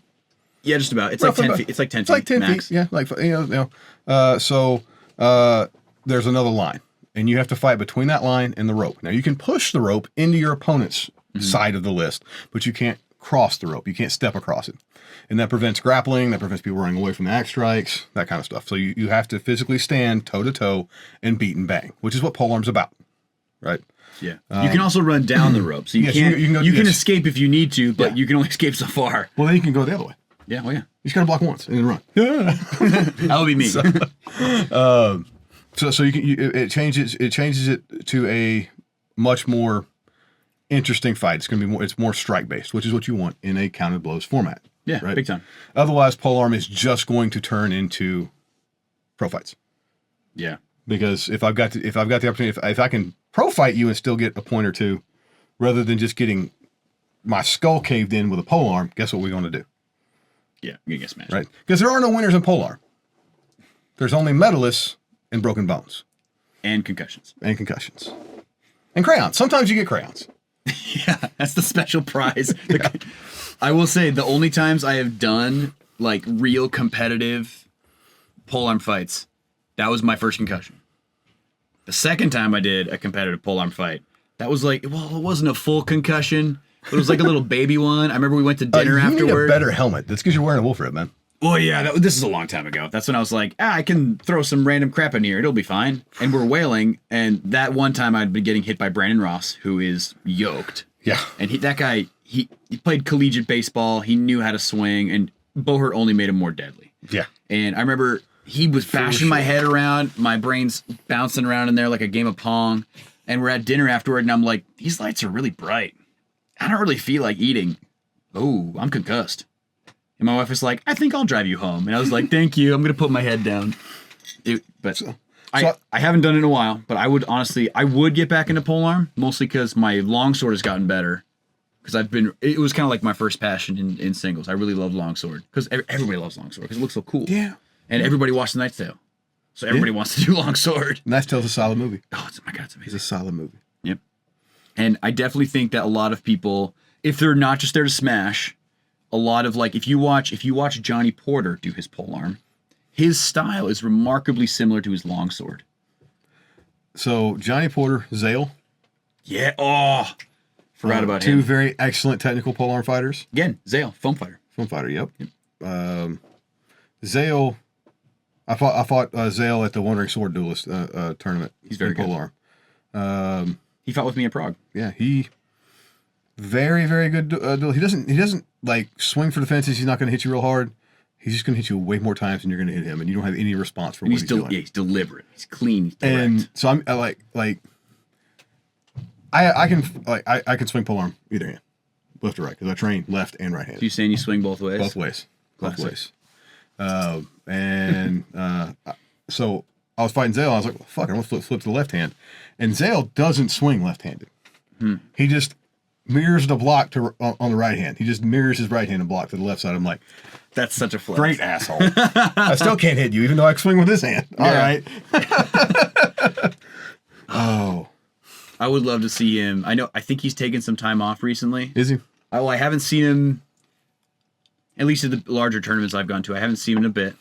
Yeah, just about. It's like 10 feet. It's like 10 feet. Like 10 max. feet. Yeah, like so there's another line, and you have to fight between that line and the rope. Now you can push the rope into your opponent's side of the list, but you can't cross the rope. You can't step across it. And that prevents grappling, that prevents people running away from the axe strikes, that kind of stuff. So you have to physically stand toe-to-toe and beat and bang, which is what polearm's about, right? Yeah. You can also run down the rope. So you can escape if you need to, but you can only escape so far. Well, then you can go the other way. Yeah, well, yeah. You just got to block once and then run. That would be me. So it changes it to a much more interesting fight. It's going to be more strike based, which is what you want in a counted blows format. Yeah, right? Big time. Otherwise, polearm is just going to turn into pro fights. Yeah, because if I've got the opportunity, if I can pro fight you and still get a point or two, rather than just getting my skull caved in with a polearm, guess what we're going to do? Yeah, you get smashed. Right? Because there are no winners in polearm. There's only medalists and broken bones, and concussions, and crayons. Sometimes you get crayons. Yeah, that's the special prize. I will say the only times I have done like real competitive polearm fights, that was my first concussion. The second time I did a competitive polearm fight, that was like, well, it wasn't a full concussion. It was like a little baby one. I remember we went to dinner afterward. You need a better helmet. That's because you're wearing a wolf rib, man. Well, yeah, this is a long time ago. That's when I was like, I can throw some random crap in here. It'll be fine. And we're whaling. And that one time I'd been getting hit by Brandon Ross, who is yoked. Yeah. And that guy, he played collegiate baseball. He knew how to swing. And Buhurt only made him more deadly. Yeah. And I remember he was bashing my head around. My brain's bouncing around in there like a game of Pong. And we're at dinner afterward. And I'm like, these lights are really bright. I don't really feel like eating. Oh, I'm concussed. And my wife was like, I think I'll drive you home. And I was like, thank you. I'm going to put my head down. I haven't done it in a while, but I would get back into polearm, mostly because my longsword has gotten better. because it was kind of like my first passion in singles. I really love longsword because everybody loves longsword because it looks so cool. Yeah. And everybody watched The Knight's Tale. So everybody wants to do longsword. Knight's Tale's a solid movie. Oh, my God, it's amazing. It's a solid movie. Yep. And I definitely think that a lot of people, if they're not just there to smash, a lot of like, if you watch Johnny Porter do his polearm, his style is remarkably similar to his longsword. So Johnny Porter, Zale. Yeah. Oh, forgot about two him. very excellent technical polearm fighters. Again, Zale, foam fighter. Foam fighter. Yep. Zale. I fought Zale at the Wandering Sword Duelist tournament. He's very good. Polearm. He fought with me in Prague. Yeah, he very, very good duelist. He doesn't like swing for the fences. He's not going to hit you real hard. He's just going to hit you way more times than you're going to hit him, and you don't have any response for what he's doing. Yeah, he's deliberate. He's clean. He's direct. And so I can swing polearm either hand, left or right, because I train left and right hand. So you saying you swing both ways? Both ways. Classic. Both ways. So I was fighting Zale. I was like, well, fuck, I'm going to flip to the left hand. And Zale doesn't swing left-handed. He just mirrors the block on the right hand. He just mirrors his right hand and block to the left side. I'm like, that's such a flex. Great asshole. I still can't hit you, even though I can swing with this hand. All right. Oh. I would love to see him. I think he's taken some time off recently. Is he? I haven't seen him, at least at the larger tournaments I've gone to. I haven't seen him in a bit.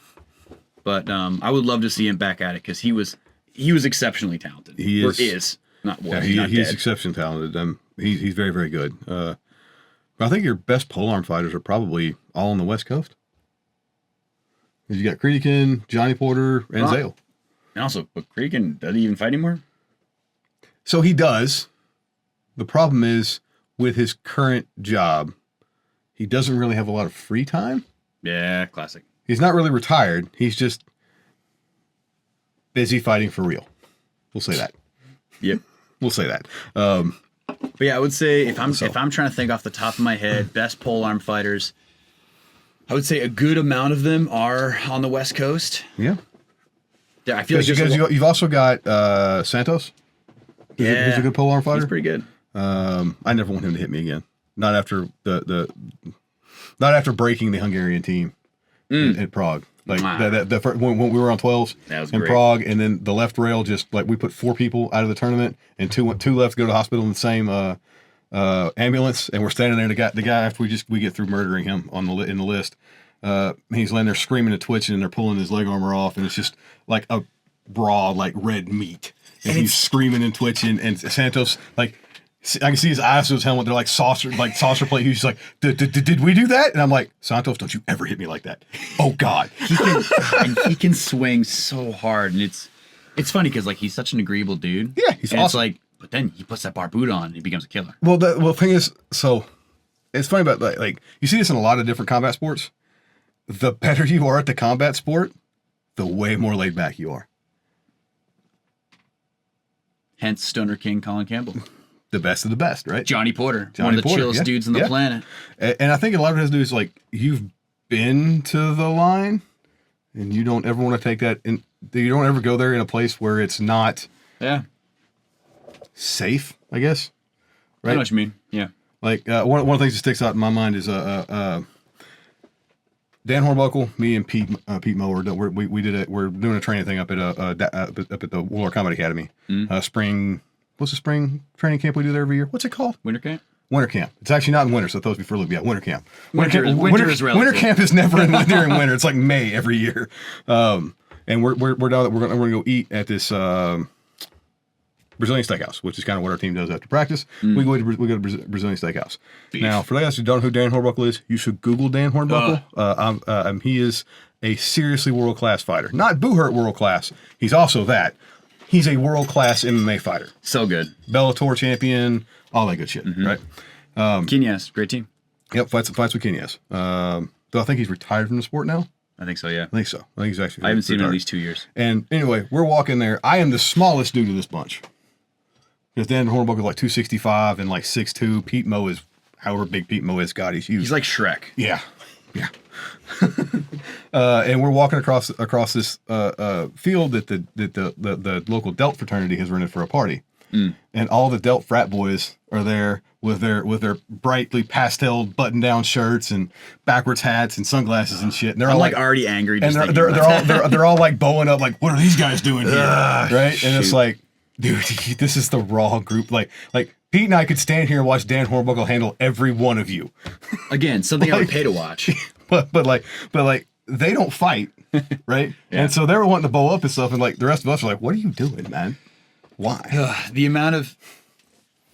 But I would love to see him back at it because he was exceptionally talented. He is. Or is. Not was. Yeah, not he's dead. exceptionally talented. He's very, very good. But I think your best polearm fighters are probably all on the West Coast. Because you got Creedican, Johnny Porter, and Zale. And also, but Creedican, does he even fight anymore? So he does. The problem is, with his current job, he doesn't really have a lot of free time. Yeah, classic. He's not really retired. He's just busy fighting for real. We'll say that. Yep. We'll say that. But yeah, I would say if I'm trying to think off the top of my head, best polearm fighters, I would say a good amount of them are on the West Coast. Yeah. Yeah, I feel like you've also got Santos. Who's a good polearm fighter. He's pretty good. I never want him to hit me again. Not after not after breaking the Hungarian team at Prague. Like when we were on 12s in great. Prague, and then the left rail just like we put 4 people out of the tournament, and two left to go to the hospital in the same ambulance, and we're standing there. The guy after we get through murdering him in the list, he's laying there screaming and twitching, and they're pulling his leg armor off, and it's just like a raw like red meat, and he's screaming and twitching, and Santos like. I can see his eyes through his helmet. They're like saucer plate. He's like, did we do that? And I'm like, Santos, don't you ever hit me like that. Oh God. He can swing so hard, and it's funny because like he's such an agreeable dude. Yeah, he's awesome. It's like, but then he puts that bar boot on and he becomes a killer. Well, the thing is, so it's funny about like you see this in a lot of different combat sports. The better you are at the combat sport, the way more laid back you are. Hence, Stoner King Colin Campbell. The best of the best, right? Johnny Porter, one of the chillest dudes on the planet. And I think a lot of it has to do is like you've been to the line, and you don't ever want to take that, and you don't ever go there in a place where it's not safe. I guess. Right. I know what you mean. Yeah. Like one of the things that sticks out in my mind is Dan Hornbuckle, me and Pete Mower. We're doing a training thing up at the Warlord Combat Academy. Spring. What's the spring training camp we do there every year? What's it called? Winter camp? Winter camp. It's actually not in winter, so it throws me for a loop. Yeah, winter camp. Winter is relative. Winter camp is never during winter. It's like May every year. And we're down. We're gonna go eat at this Brazilian steakhouse, which is kind of what our team does after practice. We go to Brazilian steakhouse. Beef. Now, for those who don't know who Dan Hornbuckle is, you should Google Dan Hornbuckle. He is a seriously world class fighter. Not Buhurt world class. He's also that. He's a world-class MMA fighter. So good. Bellator champion, all that good shit, right? Kinyas, great team. Yep, fights with Kinyas. Though I think he's retired from the sport now. I think so, yeah. I think so. I think he's actually I haven't seen him in retired. at least 2 years. And anyway, we're walking there. I am the smallest dude of this bunch. Because Dan Hornbuckle is like 265 and like 6'2". Pete Mo is, however big Pete Mo is, God, he's huge. He's like Shrek. Yeah. And we're walking across this field that the local Delt fraternity has rented for a party, and all the Delt frat boys are there with their brightly pastel button down shirts and backwards hats and sunglasses and shit. And they're I'm all like already angry. and Just they're all like bowing up like, what are these guys doing here? Right? Shoot. And it's like, dude, this is the wrong group. Like Pete and I could stand here and watch Dan Hornbuckle handle every one of you. Again, something I would pay to watch. But like they don't fight, right? Yeah. And so they were wanting to bow up and stuff, and like the rest of us are like, what are you doing, man? Why? The amount of...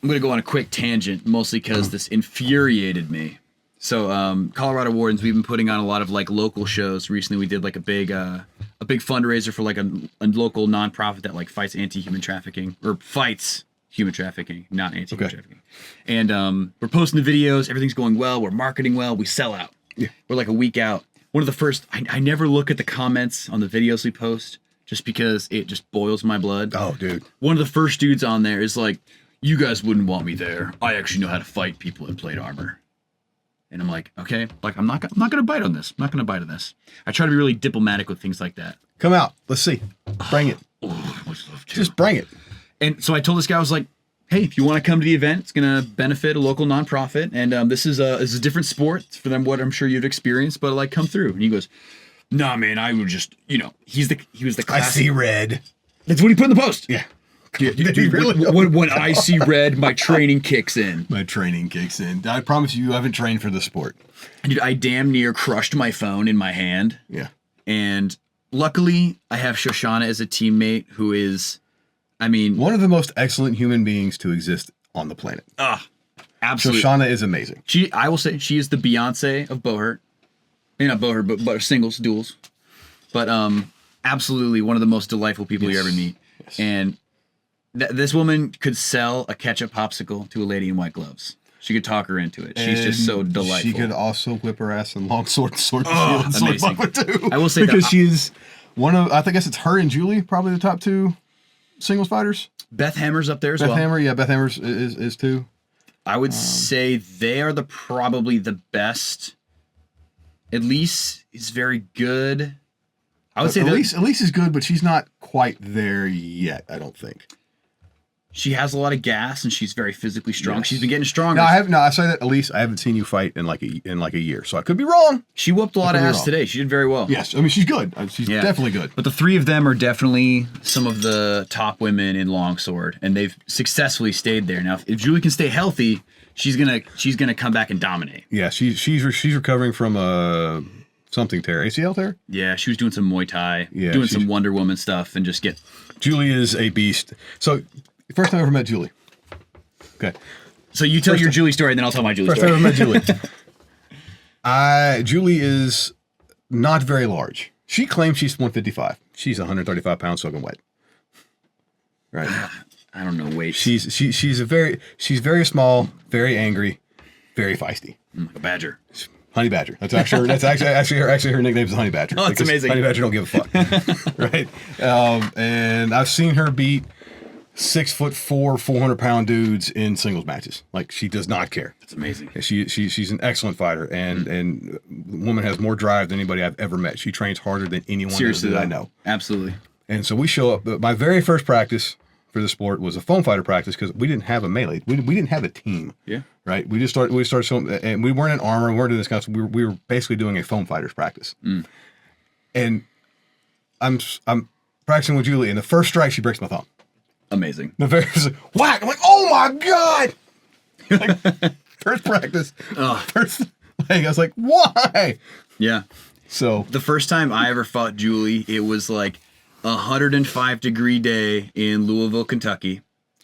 I'm going to go on a quick tangent, mostly because this infuriated me. So, Colorado Wardens, we've been putting on a lot of like local shows. Recently, we did like a big fundraiser for like a local nonprofit that like fights anti-human trafficking, or fights human trafficking, not anti-human trafficking. And we're posting the videos. Everything's going well. We're marketing well. We sell out. Yeah. We're like a week out. One of the first, I never look at the comments on the videos we post just because it just boils my blood. Oh, dude. One of the first dudes on there is like, you guys wouldn't want me there. I actually know how to fight people in plate armor. And I'm like, okay, like I'm not gonna bite on this. I'm not gonna bite on this. I try to be really diplomatic with things like that. Come out. Let's see. Bring it. Oh, I would love to. Just bring it. And so I told this guy, I was like, hey, if you want to come to the event, it's gonna benefit a local nonprofit, and this is a different sport for them. What I'm sure you've experienced, but like come through. And he goes, nah, man, I would just, he was the classic. I see red. That's what he put in the post. Yeah. Dude, when I see red, my training kicks in. My training kicks in. I promise you haven't trained for the sport. Dude, I damn near crushed my phone in my hand. Yeah. And luckily, I have Shoshana as a teammate who is, one of the most excellent human beings to exist on the planet. Absolutely. Shoshana is amazing. I will say, she is the Beyonce of Buhurt. Not Buhurt, but singles, duels. But absolutely one of the most delightful people you ever meet. Yes. And this woman could sell a ketchup popsicle to a lady in white gloves. She could talk her into it. She's just so delightful. She could also whip her ass in long sword amazing. Too. I will say because that she's one of, I guess it's her and Julie, probably the top two singles fighters. Beth Hammer's up there as well. Beth Hammer is too. I would say they are probably the best. Elise is very good. I would say Elise is good, but she's not quite there yet, I don't think. She has a lot of gas and she's very physically strong. Yes. She's been getting stronger. I say that, Elise, I haven't seen you fight in like a year, so I could be wrong. She whooped a lot of ass today. She did very well. Yes, she's good. She's definitely good. But the three of them are definitely some of the top women in longsword, and they've successfully stayed there. Now, if Julie can stay healthy, she's gonna come back and dominate. Yeah, she's recovering from something tear, ACL tear. Yeah, she was doing some Muay Thai, doing some Wonder Woman stuff, and just get. Julie is a beast. So. First time I ever met Julie. Okay. So you tell your Julie story, and then I'll tell my Julie story. First time I ever met Julie. Julie is not very large. She claims she's 155. She's 135 pounds soaking wet. Right. I don't know weight. She's very small, very angry, very feisty. Like a badger. Honey Badger. That's actually her nickname is Honey Badger. Oh, that's amazing. Honey Badger don't give a fuck. Right. And I've seen her beat 6'4", 400-pound dudes in singles matches. Like, she does not care. That's amazing. She's an excellent fighter, and the woman has more drive than anybody I've ever met. She trains harder than anyone that I know. Absolutely. And so we show up. My very first practice for the sport was a foam fighter practice because we didn't have a melee. We didn't have a team. Yeah. Right. We started showing, and we weren't in armor. We weren't doing this kind of stuff. We were basically doing a foam fighters practice. And I'm practicing with Julie, and the first strike she breaks my thumb. Amazing. The very whack. I'm like, oh my god! Like, first practice. First, I was like, why? Yeah. So the first time I ever fought Julie, it was like 105-degree day in Louisville, Kentucky.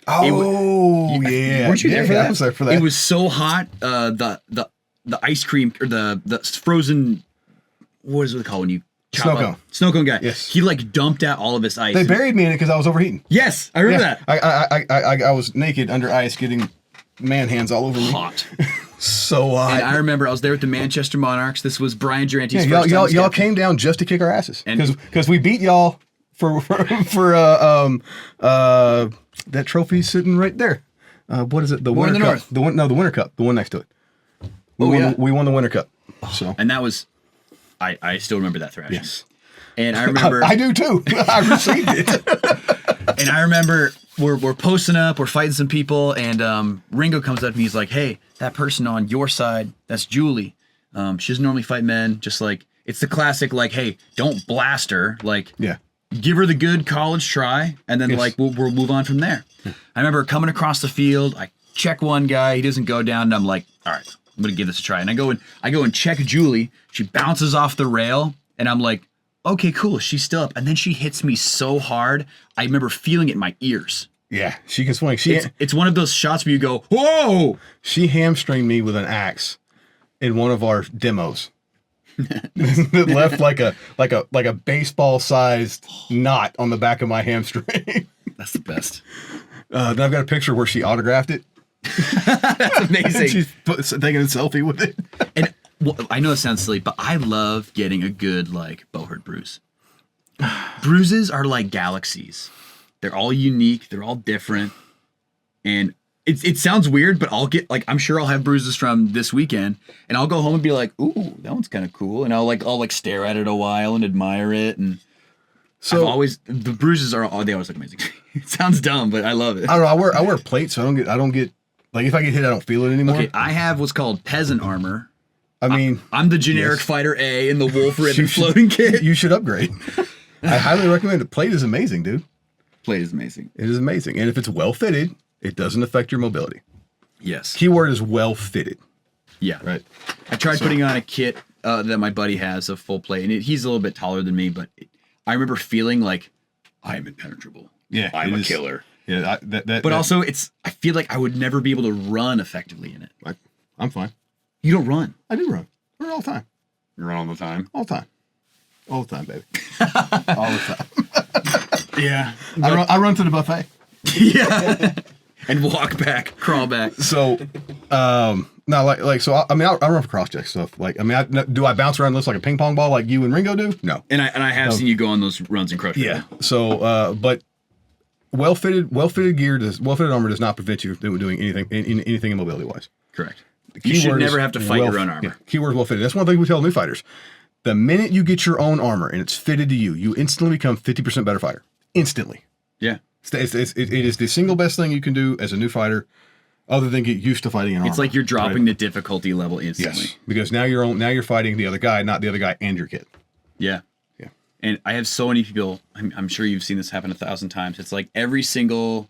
Oh, yeah. Weren't you there for that? I was there for that. It was so hot. The ice cream or the frozen. What is it called when you? Snow cone guy. Yes. He like dumped out all of his ice. They buried me in it because I was overheating. Yes, I remember that. I was naked under ice, getting man hands all over me. Hot. So hot. And I remember I was there with the Manchester Monarchs. This was Brian Durante's first time. Y'all sketching. came down just to kick our asses because we beat y'all for that trophy sitting right there. What is it? The Winter Cup. North. The Winter Cup. The one next to it. We won the Winter Cup. So and that was. I still remember that thrashing. Yes. And I remember... I do too. I received it. And I remember we're posting up, we're fighting some people, and Ringo comes up to me. He's like, "Hey, that person on your side, that's Julie. She doesn't normally fight men. Just like it's the classic, like, hey, don't blast her. Like, give her the good college try, and then like we'll move on from there." I remember coming across the field. I check one guy, he doesn't go down, and I'm like, "All right, I'm gonna give this a try." And I go and check Julie. She bounces off the rail, and I'm like, "Okay, cool, she's still up." And then she hits me so hard, I remember feeling it in my ears. Yeah, she can swing. It's one of those shots where you go, "Whoa!" She hamstringed me with an axe in one of our demos. It left like a baseball sized knot on the back of my hamstring. That's the best. Then I've got a picture where she autographed it. That's amazing. She's taking a selfie with it. And well, I know it sounds silly, but I love getting a good like Buhurt bruise. Bruises are like galaxies. They're all unique. They're all different. And it sounds weird, but I'll get like, I'm sure I'll have bruises from this weekend, and I'll go home and be like, "Ooh, that one's kind of cool." And I'll stare at it a while and admire it. And so the bruises they always look amazing. It sounds dumb, but I love it. I don't know. I wear plates, so I don't get like, if I get hit, I don't feel it anymore. Okay, I have what's called peasant armor. I mean, I'm the generic fighter A in the wolf ribbon floating kit. You should upgrade. I highly recommend it. Plate is amazing, dude. Plate is amazing. It is amazing. And if it's well fitted, it doesn't affect your mobility. Yes. Keyword is well fitted. Yeah. Right. I tried putting on a kit that my buddy has of full plate, and he's a little bit taller than me, but I remember feeling like I am impenetrable. Yeah. I'm a killer. Yeah. But also, I feel like I would never be able to run effectively in it. I'm fine. You don't run. I do run. I run all the time. You run all the time? All the time. All the time, baby. All the time. Yeah. I run to the buffet. Yeah. And walk back, crawl back. So, no, so I run for cross check stuff. Like, do I bounce around this like a ping pong ball like you and Ringo do? No. And I have seen you go on those runs in crush. Yeah. So, but well fitted armor does not prevent you from doing anything mobility wise. Correct. You should never have to fight your own armor. Yeah, keyword well fitted. That's one thing we tell new fighters. The minute you get your own armor and it's fitted to you, you instantly become 50% better fighter. Instantly. Yeah. It is the single best thing you can do as a new fighter, other than get used to fighting in armor. It's like you're dropping the difficulty level instantly. Yes, because now you're fighting the other guy, not the other guy and your kid. Yeah. Yeah. And I have so many people, I'm sure you've seen this happen 1,000 times. It's like every single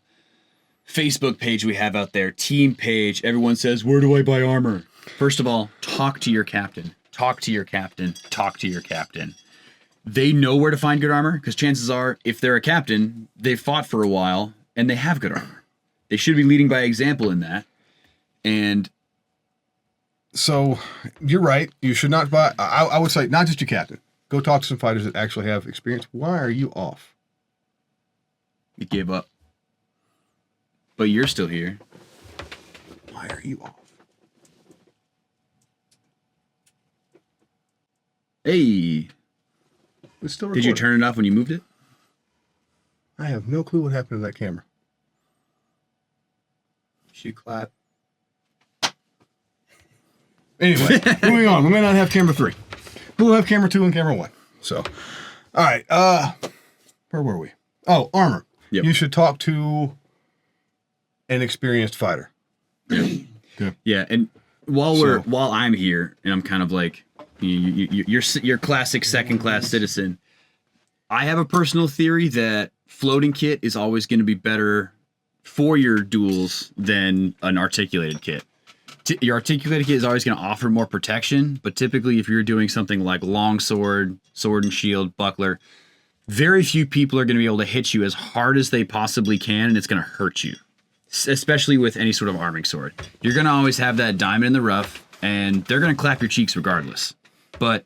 Facebook page we have out there, team page, everyone says, "Where do I buy armor?" First of all, talk to your captain. Talk to your captain. Talk to your captain. They know where to find good armor, because chances are, if they're a captain, they've fought for a while and they have good armor. They should be leading by example in that. And so you're right. You should not buy. I would say not just your captain. Go talk to some fighters that actually have experience. Why are you off? you gave up. But you're still here. Why are you off? Hey. It's still Did you recording. turn it off when you moved it? I have no clue what happened to that camera. She clap. Anyway, moving on. We may not have camera 3. We'll have camera 2 and camera 1. So, all right. Where were we? Oh, armor. Yep. You should talk to an experienced fighter. Yeah. Good. Yeah, and while I'm here, and I'm kind of like you're classic second class citizen. I have a personal theory that floating kit is always going to be better for your duels than an articulated kit. Your articulated kit is always going to offer more protection, but typically if you're doing something like longsword, sword and shield, buckler, very few people are going to be able to hit you as hard as they possibly can, and it's going to hurt you, especially with any sort of arming sword. You're going to always have that diamond in the rough, and they're going to clap your cheeks regardless. But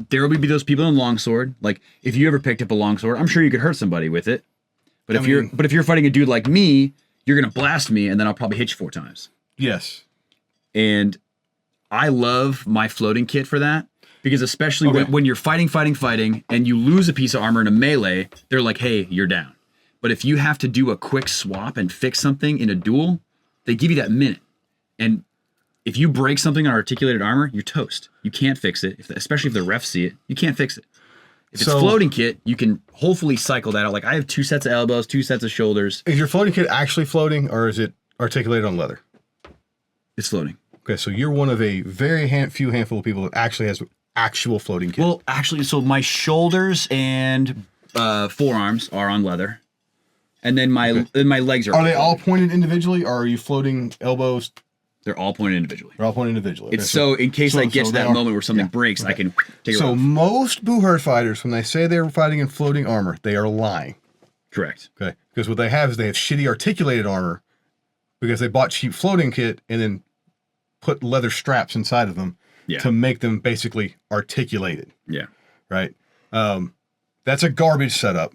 there will be those people in longsword. Like, if you ever picked up a longsword, I'm sure you could hurt somebody with it. But if you're fighting a dude like me, you're going to blast me, and then I'll probably hit you 4 times. Yes. And I love my floating kit for that, because especially when you're fighting, and you lose a piece of armor in a melee, they're like, hey, you're down. But if you have to do a quick swap and fix something in a duel, they give you that minute. And if you break something on articulated armor, you're toast. You can't fix it, especially if the refs see it. You can't fix it. If it's floating kit, you can hopefully cycle that out. Like I have 2 sets of elbows, 2 sets of shoulders. Is your floating kit actually floating, or is it articulated on leather? It's floating. Okay, so you're one of a very few handful of people that actually has actual floating kit. Well, actually, so my shoulders and forearms are on leather, and then my legs are. Are they all pointed individually, or are you floating elbows? They're all pointed individually. They're all pointed individually. It's so in case I get to that moment where something breaks, I can take it off. So most Buhurt fighters, when they say they're fighting in floating armor, they are lying. Correct. Okay, because what they have is they have shitty articulated armor because they bought cheap floating kit and then put leather straps inside of them to make them basically articulated. Yeah. Right. That's a garbage setup.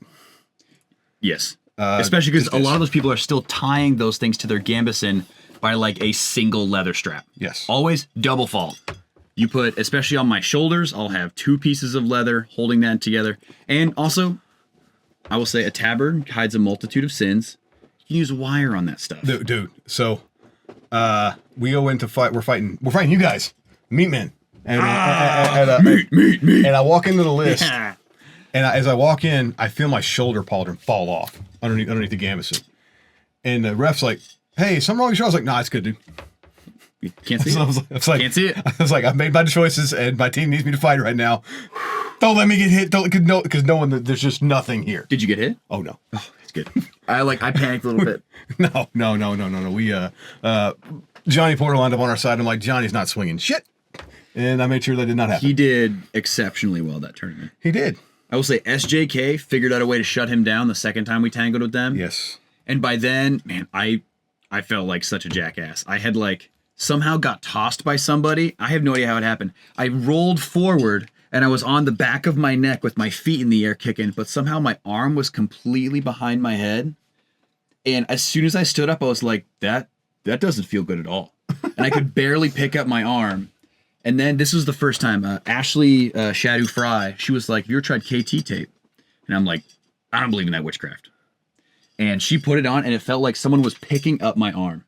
Yes. Especially because a lot of those people are still tying those things to their gambeson by like a single leather strap. Yes. Always double fault. You put, especially on my shoulders, I'll have 2 pieces of leather holding that together. And also, I will say a tabard hides a multitude of sins. You can use wire on that stuff. Dude. So we go into fight. We're fighting you guys, meat men. And meat. And I walk into the list. Yeah. And as I walk in, I feel my shoulder pauldron fall off underneath the gambeson. And the ref's like, "Hey, something wrong with your shoulder?" I was like, "Nah, it's good, dude." You can't see it. I was like, can't see it. I was like, I've made my choices, and my team needs me to fight right now. Don't let me get hit. Because no one. There's just nothing here. Did you get hit? Oh no. Oh, that's good. I panicked a little bit. No. We Johnny Porter lined up on our side. I'm like, Johnny's not swinging shit, and I made sure that did not happen. He did exceptionally well that tournament. He did. I will say SJK figured out a way to shut him down the second time we tangled with them. Yes. And by then, man, I felt like such a jackass. I had like somehow got tossed by somebody. I have no idea how it happened. I rolled forward and I was on the back of my neck with my feet in the air kicking, but somehow my arm was completely behind my head. And as soon as I stood up, I was like, that doesn't feel good at all. And I could barely pick up my arm. And then this was the first time, Ashley Shadu Fry, she was like, "Have you ever tried KT tape?" And I'm like, "I don't believe in that witchcraft." And she put it on and it felt like someone was picking up my arm.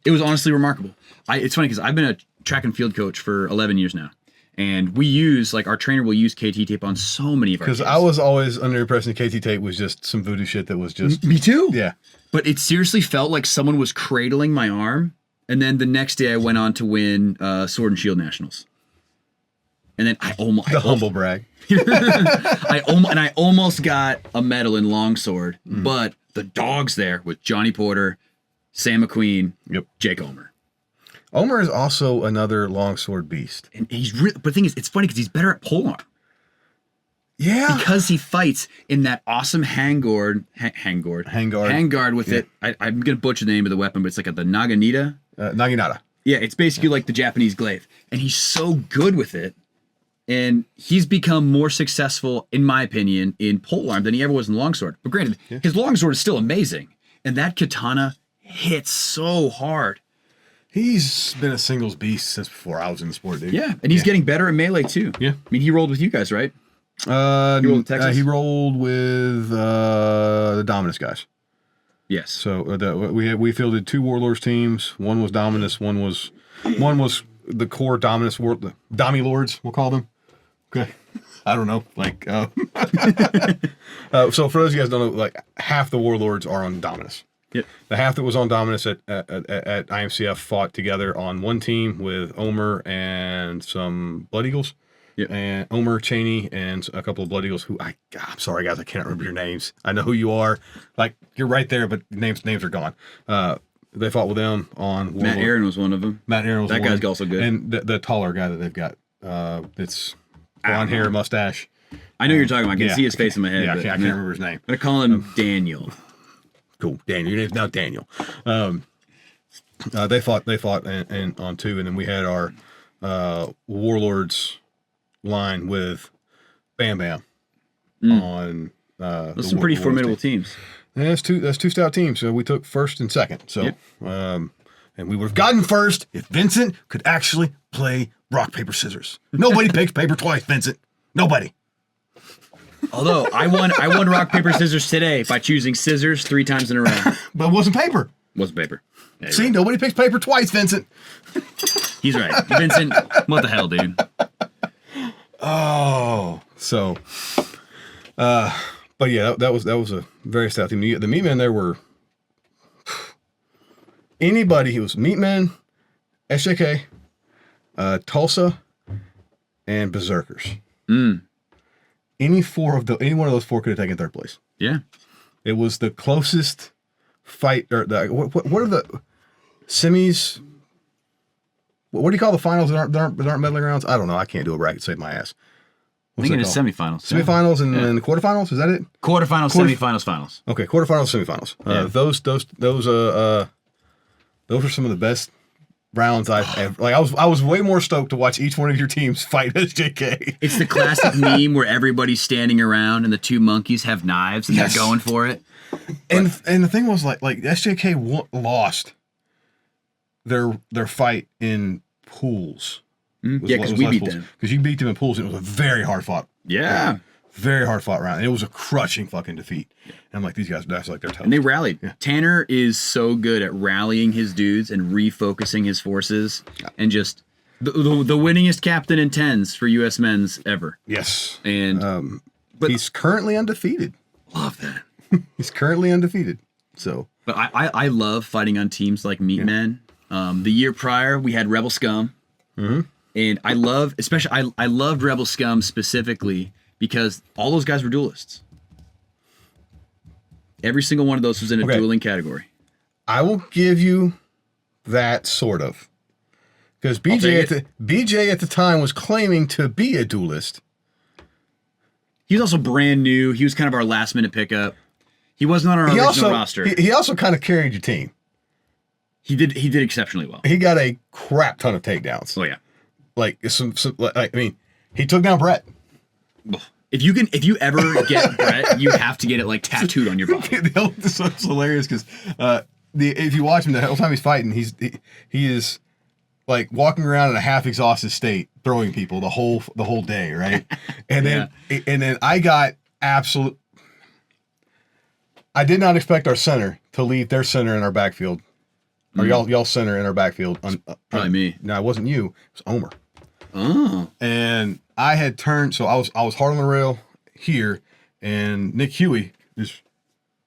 It was honestly remarkable. It's funny because I've been a track and field coach for 11 years now. And we use, like, our trainer will use KT tape on so many of our kids. Because I was always under the impression KT tape was just some voodoo shit that was just... Me too. Yeah. But it seriously felt like someone was cradling my arm. And then the next day I went on to win Sword and Shield Nationals. And then I almost... humble brag. I almost got a medal in longsword. But the dogs there with Johnny Porter, Sam McQueen, Jake Omer. Omer is also another longsword beast. And he's but the thing is, it's funny because he's better at polearm. Yeah. Because he fights in that awesome hangguard with it. I'm going to butcher the name of the weapon, but it's like the Naginata. Naginata. Yeah, it's basically like the Japanese glaive. And he's so good with it. And he's become more successful, in my opinion, in polearm than he ever was in longsword. But granted, his longsword is still amazing. And that katana hits so hard. He's been a singles beast since before I was in the sport, dude. Yeah, and he's getting better at melee, too. Yeah. I mean, he rolled with you guys, right? He rolled with Texas? he rolled with the Dominus guys. Yes. So we fielded 2 Warlords teams. One was Dominus. One was the core Dominus the Domi Lords, we'll call them. Okay. I don't know. Like, so for those of you guys don't know, like half the Warlords are on Dominus. Yep. The half that was on Dominus at IMCF fought together on one team with Omer and some Blood Eagles. Yep. And Omer, Cheney, and a couple of Blood Eagles who I'm sorry guys, I can't remember your names. I know who you are. Like, you're right there, but names are gone. They fought with them on Warlord. Matt Aaron was one of them. Matt Aaron was that one. guy's also good. And the taller guy that they've got, it's blonde hair, mustache. I know you're talking about. I can see his face in my head. Yeah, I can't remember his name. I'm going to call him Daniel. Cool, Daniel. Your name's now Daniel. They fought and on 2, and then we had our Warlords line with Bam Bam on. Those some pretty formidable teams. And that's two stout teams. So we took first and second. So, and we would have gotten first if Vincent could actually play rock paper scissors. Nobody picks paper twice, Vincent. Nobody. Although I won rock paper scissors today by choosing scissors 3 times in a row. But it wasn't paper. Wasn't paper. Yeah, see, nobody picks paper twice, Vincent. He's right. Vincent, what the hell, dude? Oh, so But yeah, that was a very stout team. The Meatmen there were anybody. He was Meatmen, SJK, Tulsa, and Berserkers. Any one of those four could have taken third place. Yeah. It was the closest fight. Or what are the semis? What do you call the finals that aren't medaling rounds? I don't know. I can't do a bracket. Save my ass. I think it is semifinals. Semifinals and then quarterfinals. Is that it? Quarterfinals, semifinals, finals. Okay, quarterfinals, semifinals. Those are some of the best rounds I've ever. Like I was way more stoked to watch each one of your teams fight SJK. It's the classic meme where everybody's standing around and the two monkeys have knives and they're going for it. And the thing was like SJK lost their fight in pools. Yeah, because we beat them. Because you beat them in pools, and it was a very hard fought. Yeah. Very hard fought round. And it was a crushing fucking defeat. And I'm like, these guys, that's like their tough. And they rallied. Yeah. Tanner is so good at rallying his dudes and refocusing his forces and just the winningest captain in tens for U.S. men's ever. Yes. And but he's currently undefeated. Love that. He's currently undefeated. So, but I love fighting on teams like Meatmen. The year prior, we had Rebel Scum. Mm-hmm. And I loved Rebel Scum specifically because all those guys were duelists. Every single one of those was in a dueling category. I will give you that sort of. Because BJ at the time was claiming to be a duelist. He was also brand new. He was kind of our last minute pickup. He wasn't on our original roster. He also kind of carried your team. He did exceptionally well. He got a crap ton of takedowns. Oh yeah. He took down Brett. If you ever get Brett, you have to get it like tattooed on your body. It's hilarious because if you watch him the whole time he's fighting, he is like walking around in a half exhausted state, throwing people the whole day, right? And then I got absolute. I did not expect our center to leave their center in our backfield, or y'all center in our backfield. Probably me. No, it wasn't you. It was Omer. Oh. And I had turned, so I was hard on the rail here, and Nick Huey is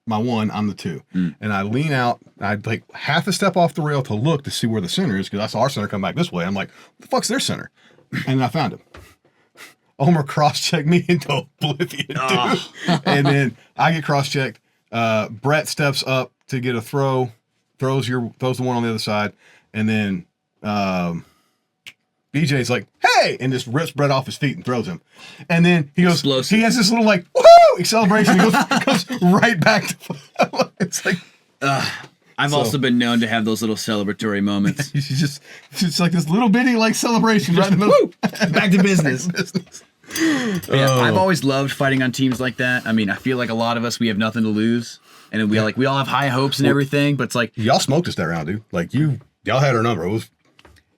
my one, I'm the two. And I lean out, I'd like half a step off the rail to look to see where the center is, because I saw our center come back this way. I'm like, what the fuck's their center? And then I found him. Omer cross-checked me into oblivion, dude. And then I get cross-checked. Brett steps up to get a throw, throws the one on the other side, and then BJ's like, hey, and just rips Brett off his feet and throws him. And then he goes, Explosive. He has this little like, woohoo, celebration. He goes right back to, it's like. I've also been known to have those little celebratory moments. It's like this little bitty like celebration right in the middle. Back to business. Yeah, I've always loved fighting on teams like that. I mean, I feel like a lot of us, we have nothing to lose. And we all have high hopes and everything, but it's like. Y'all smoked us that round, dude. Like y'all had our number. It was.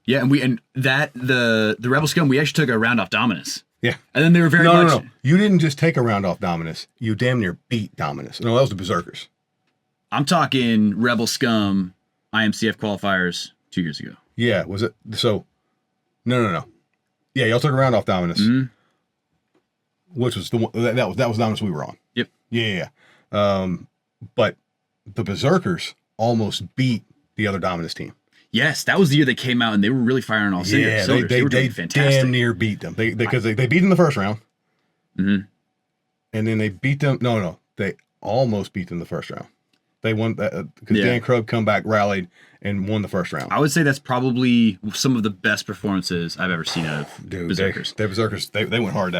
Yeah, and the Rebel Scum, we actually took a round off Dominus. Yeah. And then they were very much... No. You didn't just take a round off Dominus. You damn near beat Dominus. No, that was the Berserkers. I'm talking Rebel Scum IMCF qualifiers 2 years ago. Yeah, was it? So, no. Yeah, y'all took a round off Dominus. Mm-hmm. Which was the one, that was Dominus we were on. Yep. Yeah. But the Berserkers almost beat the other Dominus team. Yes, that was the year they came out and they were really firing all cylinders. Yeah, they were doing fantastic. Damn near beat them. Because they beat them the first round. Mm-hmm. And then they beat them. No. They almost beat them the first round. They won because Dan Krug come back, rallied, and won the first round. I would say that's probably some of the best performances I've ever seen out of Berserkers. Berserkers, they went hard.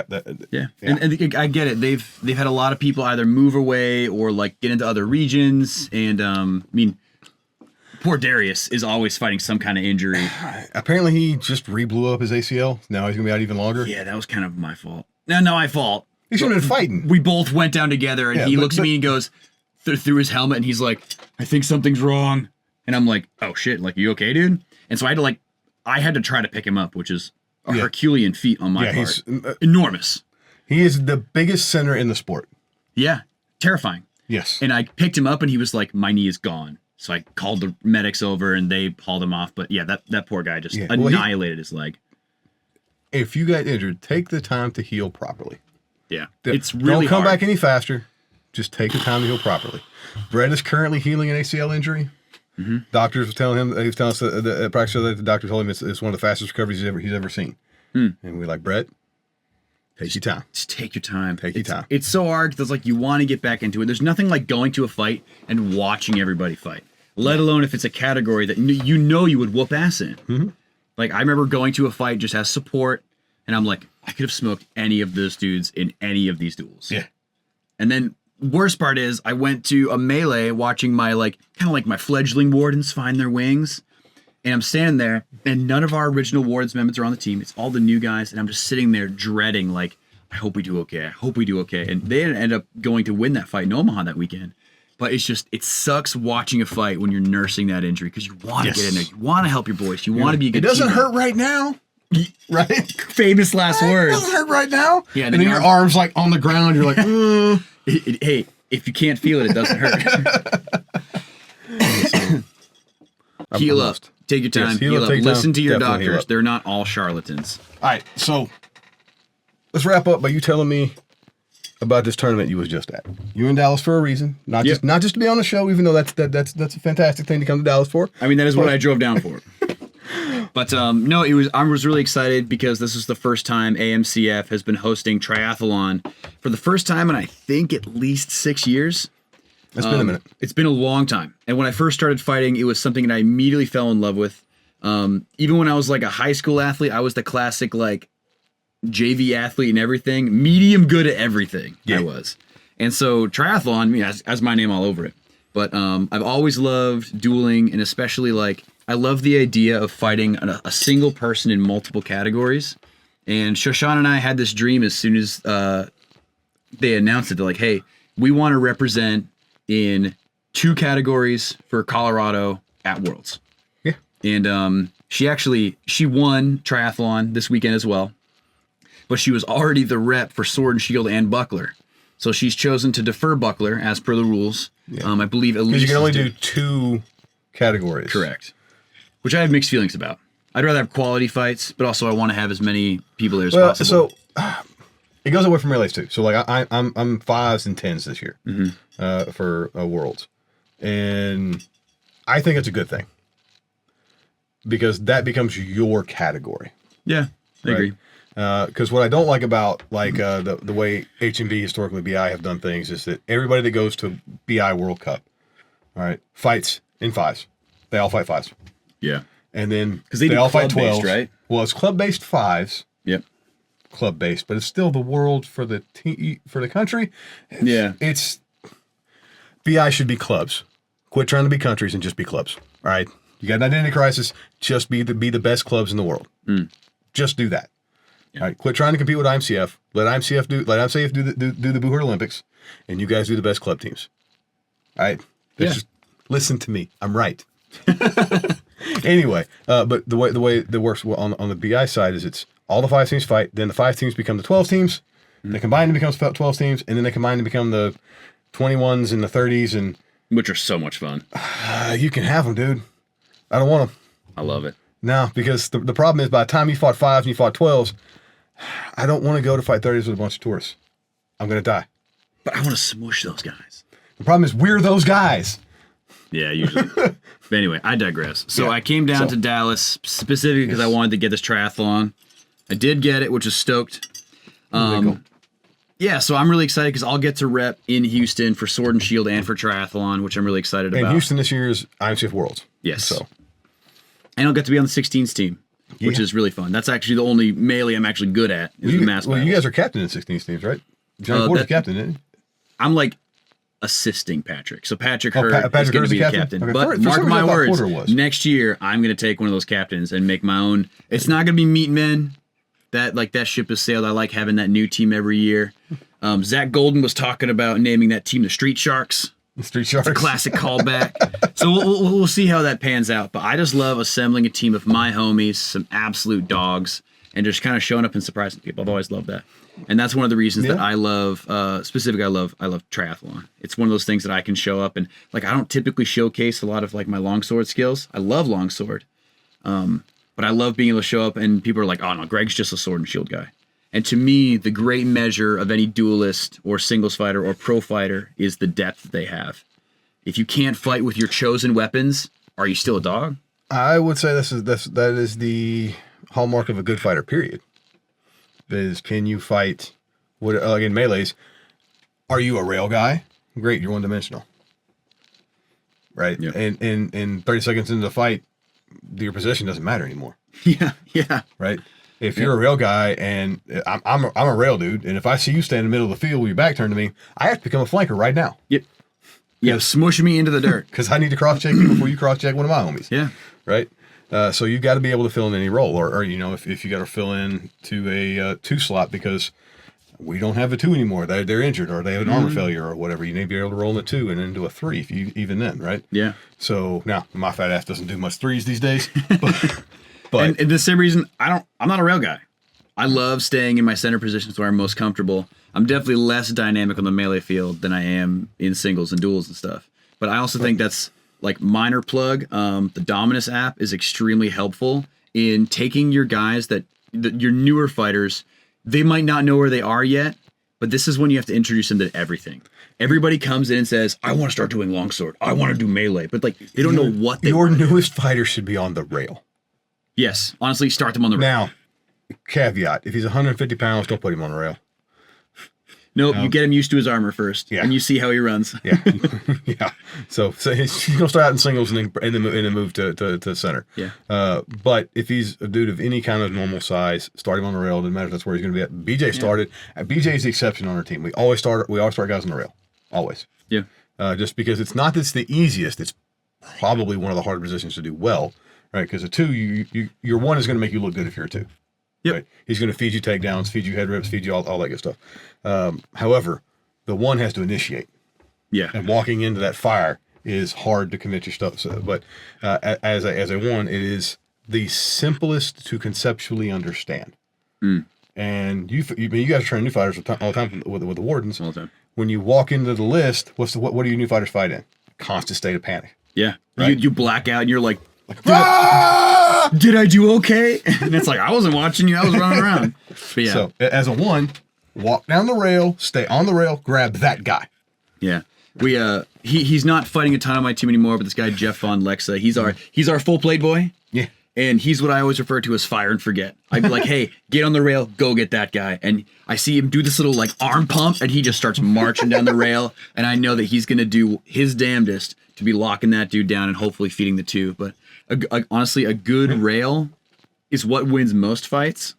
Yeah. And I get it. They've had a lot of people either move away or like get into other regions. And I mean, poor Darius is always fighting some kind of injury. Apparently, he just blew up his ACL. Now he's gonna be out even longer. Yeah, that was kind of my fault. No, my fault. He shouldn't have been fighting. We both went down together, and he looks at me and goes through his helmet, and he's like, "I think something's wrong." And I'm like, "Oh shit! Like, you okay, dude?" And so I had to try to pick him up, which is a Herculean feat on my part. He's enormous. He is the biggest center in the sport. Yeah, terrifying. Yes. And I picked him up, and he was like, "My knee is gone." So I called the medics over, and they hauled him off. But yeah, that poor guy just annihilated his leg. If you got injured, take the time to heal properly. Yeah. It's really Don't come hard. back any faster. Just take the time to heal properly. Brett is currently healing an ACL injury. Mm-hmm. Doctors were telling him, he was telling us the practice that the doctor told him it's one of the fastest recoveries he's ever seen. And we're like, Brett, take your time. Just take your time. Take your time. It's so hard because like you want to get back into it. There's nothing like going to a fight and watching everybody fight, let alone if it's a category that you know you would whoop ass in. Mm-hmm. Like I remember going to a fight just as support, and I'm like, I could have smoked any of those dudes in any of these duels. Yeah. And then worst part is I went to a melee watching my like kind of like my fledgling wardens find their wings. And I'm standing there and none of our original wardens members are on the team. It's all the new guys. And I'm just sitting there dreading like, I hope we do okay. I hope we do okay. And they end up going to win that fight in Omaha that weekend. But it's just, it sucks watching a fight when you're nursing that injury because you want to get in there. You want to help your boys. You want to be a good It doesn't teammate. hurt right now. Right? Famous last It words. doesn't hurt right now. Yeah, and then your arm's like on the ground. You're like, Hey, if you can't feel it, it doesn't hurt. Heal up. Take your time. Yes, heal up. take your time. Listen to your Definitely heal doctors. up. They're not all charlatans. All right, so let's wrap up by you telling me about this tournament you was just at. You were in Dallas for a reason, not just to be on the show, even though that's a fantastic thing to come to Dallas for. I mean, that is what I drove down for. But no, I was really excited because this is the first time AMCF has been hosting triathlon for the first time in I think at least 6 years. It's been a minute. It's been a long time. And when I first started fighting, it was something that I immediately fell in love with. Even when I was like a high school athlete, I was the classic like JV athlete and everything, medium good at everything. Yeah. I was. And so triathlon, I mean, has my name all over it. But I've always loved dueling, and especially like I love the idea of fighting a single person in multiple categories. And Shoshan and I had this dream as soon as they announced it. They're like, hey, we want to represent in 2 categories for Colorado at Worlds. Yeah. And she won triathlon this weekend as well. But she was already the rep for sword and shield and buckler. So she's chosen to defer buckler as per the rules. Yeah. I believe at least Because you can only do 2 categories. Correct. Which I have mixed feelings about. I'd rather have quality fights, but also I want to have as many people there as possible. So it goes away from relays too. So like I'm 5s and 10s this year for Worlds, and I think it's a good thing because that becomes your category. Yeah, I agree. Because what I don't like about like the way HMB historically BI have done things is that everybody that goes to BI World Cup, all right, fights in 5s. They all fight 5s. Yeah. And then because they all fight club-based, 12s, right? Well, it's club-based 5s. Yep. Club-based, but it's still the world for the for the country. It's BI should be clubs. Quit trying to be countries and just be clubs. All right, you got an identity crisis. Just be the best clubs in the world. Just do that. Yeah. All right, quit trying to compete with IMCF. Let IMCF do the Buhurt Olympics, and you guys do the best club teams. All right, just listen to me. I'm right. Anyway, but the way that works on the BI side is it's all the 5 teams fight, then the 5 teams become the 12 teams, they combine to become 12 teams, and then they combine to become the 21s and the 30s, and which are so much fun. You can have them, dude. I don't want them. I love it. No, because the problem is by the time you fought 5s and you fought 12s, I don't want to go to fight 30s with a bunch of tourists. I'm going to die. But I want to smush those guys. The problem is we're those guys. Yeah, usually. But anyway, I digress. So I came down to Dallas specifically because I wanted to get this triathlon. I did get it, which is stoked. Yeah, so I'm really excited because I'll get to rep in Houston for Sword and Shield and for triathlon, which I'm really excited about. And Houston this year is IMCF Worlds. Yes. So. And I'll get to be on the 16s team, which is really fun. That's actually the only melee I'm actually good at is the mass battles. You guys are captain in 16s teams, right? Johnny Porter's captain, isn't he? I'm like assisting Patrick. So Patrick Hurd is Patrick going to Hurd's be the the captain. Okay, But for mark some my reason I thought words, Porter was. next year I'm going to take one of those captains and make my own. It's not going to be meat men. That ship has sailed. I like having that new team every year. Zach Golden was talking about naming that team the Street Sharks. The Street Sharks. It's a classic callback. So we'll see how that pans out. But I just love assembling a team of my homies, some absolute dogs, and just kind of showing up and surprising people. I've always loved that. And that's one of the reasons that I love, specifically I love triathlon. It's one of those things that I can show up and like I don't typically showcase a lot of like my longsword skills. I love longsword. But I love being able to show up and people are like, oh no, Greg's just a sword and shield guy. And to me, the great measure of any duelist or singles fighter or pro fighter is the depth that they have. If you can't fight with your chosen weapons, are you still a dog? I would say that is the hallmark of a good fighter, period. Is can you fight, again, melees, are you a rail guy? Great, you're one-dimensional. Right? Yeah. And 30 seconds into the fight, your position doesn't matter anymore. Yeah. Right? If you're a rail guy and I'm a rail dude, and if I see you stand in the middle of the field with your back turned to me, I have to become a flanker right now. Yep. Yeah, smush me into the dirt. Because I need to cross-check you before you cross-check one of my homies. Yeah. Right? So you've got to be able to fill in any role. Or if you got to fill in to a 2 slot because we don't have a 2 anymore. They're injured or they have an armor failure or whatever. You need to be able to roll in a 2 and into a 3 if you even then, right? Yeah. So now my fat ass doesn't do much 3s these days. But and the same reason I'm not a rail guy. I love staying in my center positions where I'm most comfortable. I'm definitely less dynamic on the melee field than I am in singles and duels and stuff. But I also think that's like minor plug. The Dominus app is extremely helpful in taking your guys your newer fighters. They might not know where they are yet, but this is when you have to introduce them to everything. Everybody comes in and says, I want to start doing longsword. I want to do melee. But like they don't know what they Your want. newest fighter should be on the rail. Yes. Honestly, start them on the rail. Now, caveat, if he's 150 pounds, don't put him on the rail. Nope, you get him used to his armor first, and you see how he runs. Yeah, yeah. So he's gonna start out in singles and then move to center. Yeah. But if he's a dude of any kind of normal size, start him on the rail. Doesn't matter if that's where he's gonna be at. BJ started. BJ is the exception on our team. We always start guys on the rail, always. Yeah. Just because it's not that's the easiest. It's probably one of the harder positions to do well, right? Because a 2, your 1 is gonna make you look good if you're a 2. Yep. Right? He's going to feed you takedowns, feed you head rips, feed you all that good stuff. However, the 1 has to initiate. Yeah. And walking into that fire is hard to commit your stuff. So, but as a 1, it is the simplest to conceptually understand. And you guys train new fighters all the time with the wardens. All the time. When you walk into the list, what do your new fighters fight in? Constant state of panic. Yeah. Right? You black out and you're like Ah! did I do okay? And it's like, I wasn't watching you. I was running around. But yeah. So as a 1, walk down the rail, stay on the rail, grab that guy. Yeah. We he's not fighting a ton on my team anymore, but this guy Jeff Von Lexa, he's our full plate boy. Yeah. And he's what I always refer to as fire and forget. I'd be like, hey, get on the rail, go get that guy. And I see him do this little like arm pump and he just starts marching down the rail. And I know that he's gonna do his damnedest to be locking that dude down and hopefully feeding the 2. But honestly, a good rail is what wins most fights.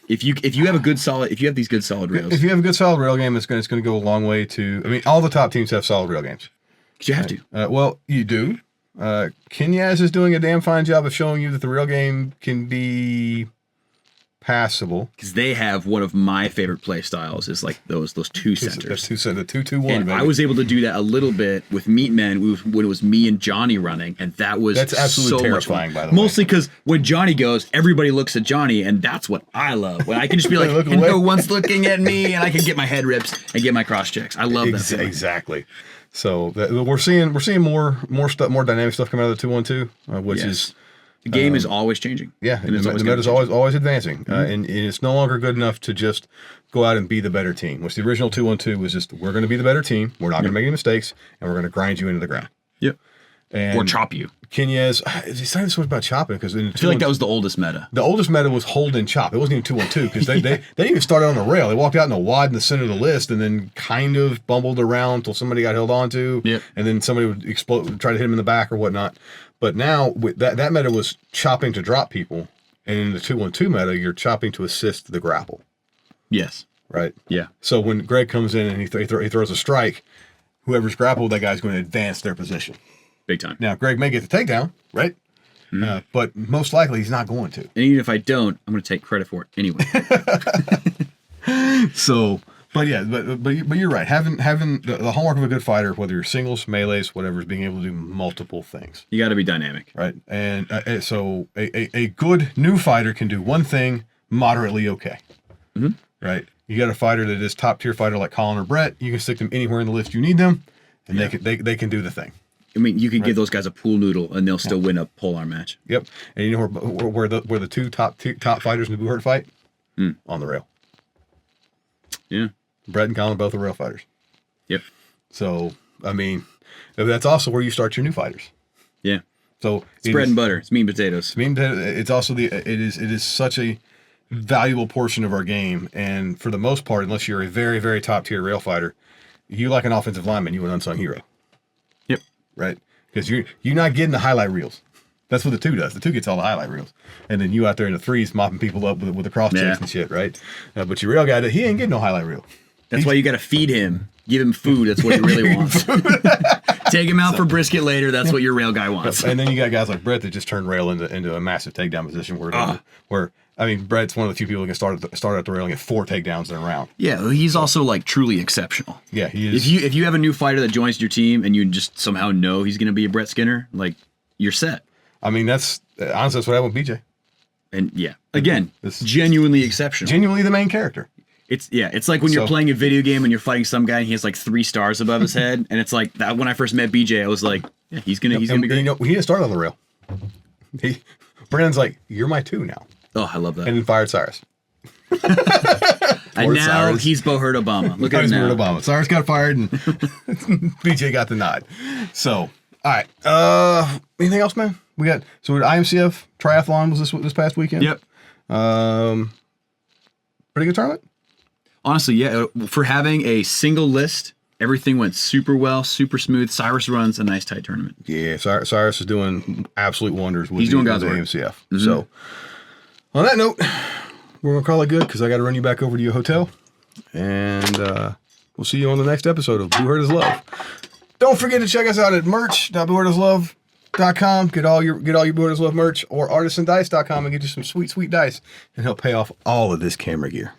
If you have these good solid rails. If you have a good solid rail game, it's going to go a long way to. I mean, all the top teams have solid rail games. Because you have to. Well, you do. Kenyaz is doing a damn fine job of showing you that the rail game can be passable. Because they have one of my favorite play styles is like those 2 centers. That's the 2-2-1. And baby. I was able to do that a little bit with Meatmen when it was me and Johnny running, and that's absolutely so terrifying. Much fun. By the way, mostly because when Johnny goes, everybody looks at Johnny, and that's what I love. When I can just be like, and no one's looking at me, and I can get my head rips and get my cross checks. I love that. Feeling. Exactly. So we're seeing more stuff, more dynamic stuff coming out of the 2-1-2, which is. The game is always changing. Yeah, the meta is always advancing, and it's no longer good enough to just go out and be the better team. Which the original 2-1-2 was just we're going to be the better team. We're not going to make any mistakes, and we're going to grind you into the ground. Yep. And or chop you. Kenyaz, it's not even so much about chopping because I feel like that was the oldest meta. The oldest meta was hold and chop. It wasn't even 2-1-2 because they didn't even start out on the rail. They walked out in a wad in the center of the list and then kind of bumbled around until somebody got held onto. Yep. And then somebody would explode, try to hit him in the back or whatnot. But now that meta was chopping to drop people, and in the 2-1-2 meta, you're chopping to assist the grapple. Yes. Right. Yeah. So when Greg comes in and he throws a strike, whoever's grappled, that guy's going to advance their position. Big time. Now Greg may get the takedown, right? But most likely he's not going to. And even if I don't, I'm going to take credit for it anyway. So, but yeah, but you're right. Having the hallmark of a good fighter, whether you're singles, melees, whatever, is being able to do multiple things. You got to be dynamic, right? And so a good new fighter can do one thing moderately okay, right? You got a fighter that is top tier fighter like Colin or Brett. You can stick them anywhere in the list you need them, and they can do the thing. I mean, you could give those guys a pool noodle, and they'll still win a polearm match. Yep. And you know where the 2 top fighters in the Buhurt fight? on the rail. Yeah. Brett and Colin both are rail fighters. Yep. So, I mean, that's also where you start your new fighters. Yeah. So it's bread and butter. It's meat and potatoes. It's also it is such a valuable portion of our game. And for the most part, unless you're a very, very top tier rail fighter, you like an offensive lineman, you're an unsung hero. Yep. Right? Because you're not getting the highlight reels. That's what the 2 does. The 2 gets all the highlight reels. And then you out there in the 3s mopping people up with the cross checks and shit, right? But your rail guy, he ain't getting no highlight reel. That's why you got to feed him. Give him food. That's what he really wants. Take him out for brisket later. That's what your rail guy wants. And then you got guys like Brett that just turn rail into a massive takedown position where I mean, Brett's one of the few people who can start at the rail and get 4 takedowns in a round. Yeah, he's also like truly exceptional. Yeah, he is. If you have a new fighter that joins your team and you just somehow know he's going to be a Brett Skinner, like you're set. I mean, honestly, that's what happened with BJ. And yeah, again, it's genuinely exceptional. Genuinely the main character. It's like when you're playing a video game and you're fighting some guy and he has like 3 stars above his head, and it's like that. When I first met BJ, I was like, yeah, he's gonna be great. You know, he didn't start on the rail. Brandon's like, you're my 2 now. Oh, I love that. And then fired Cyrus. And now Cyrus. He's Buhurt Obama. Look at him now. Buhurt Obama. Cyrus got fired and BJ got the nod. So, all right. Anything else, man? We got IMCF triathlon was this past weekend. Yep. Pretty good tournament. Honestly, yeah. For having a single list, everything went super well, super smooth. Cyrus runs a nice tight tournament. Yeah, Cyrus is doing absolute wonders with the AMCF. Mm-hmm. So, on that note, we're gonna call it good because I got to run you back over to your hotel, and we'll see you on the next episode of Buhurt is Love. Don't forget to check us out at merch.buhurtislove.com. Get all your Buhurt is Love merch, or artisandice.com and get you some sweet dice and help pay off all of this camera gear.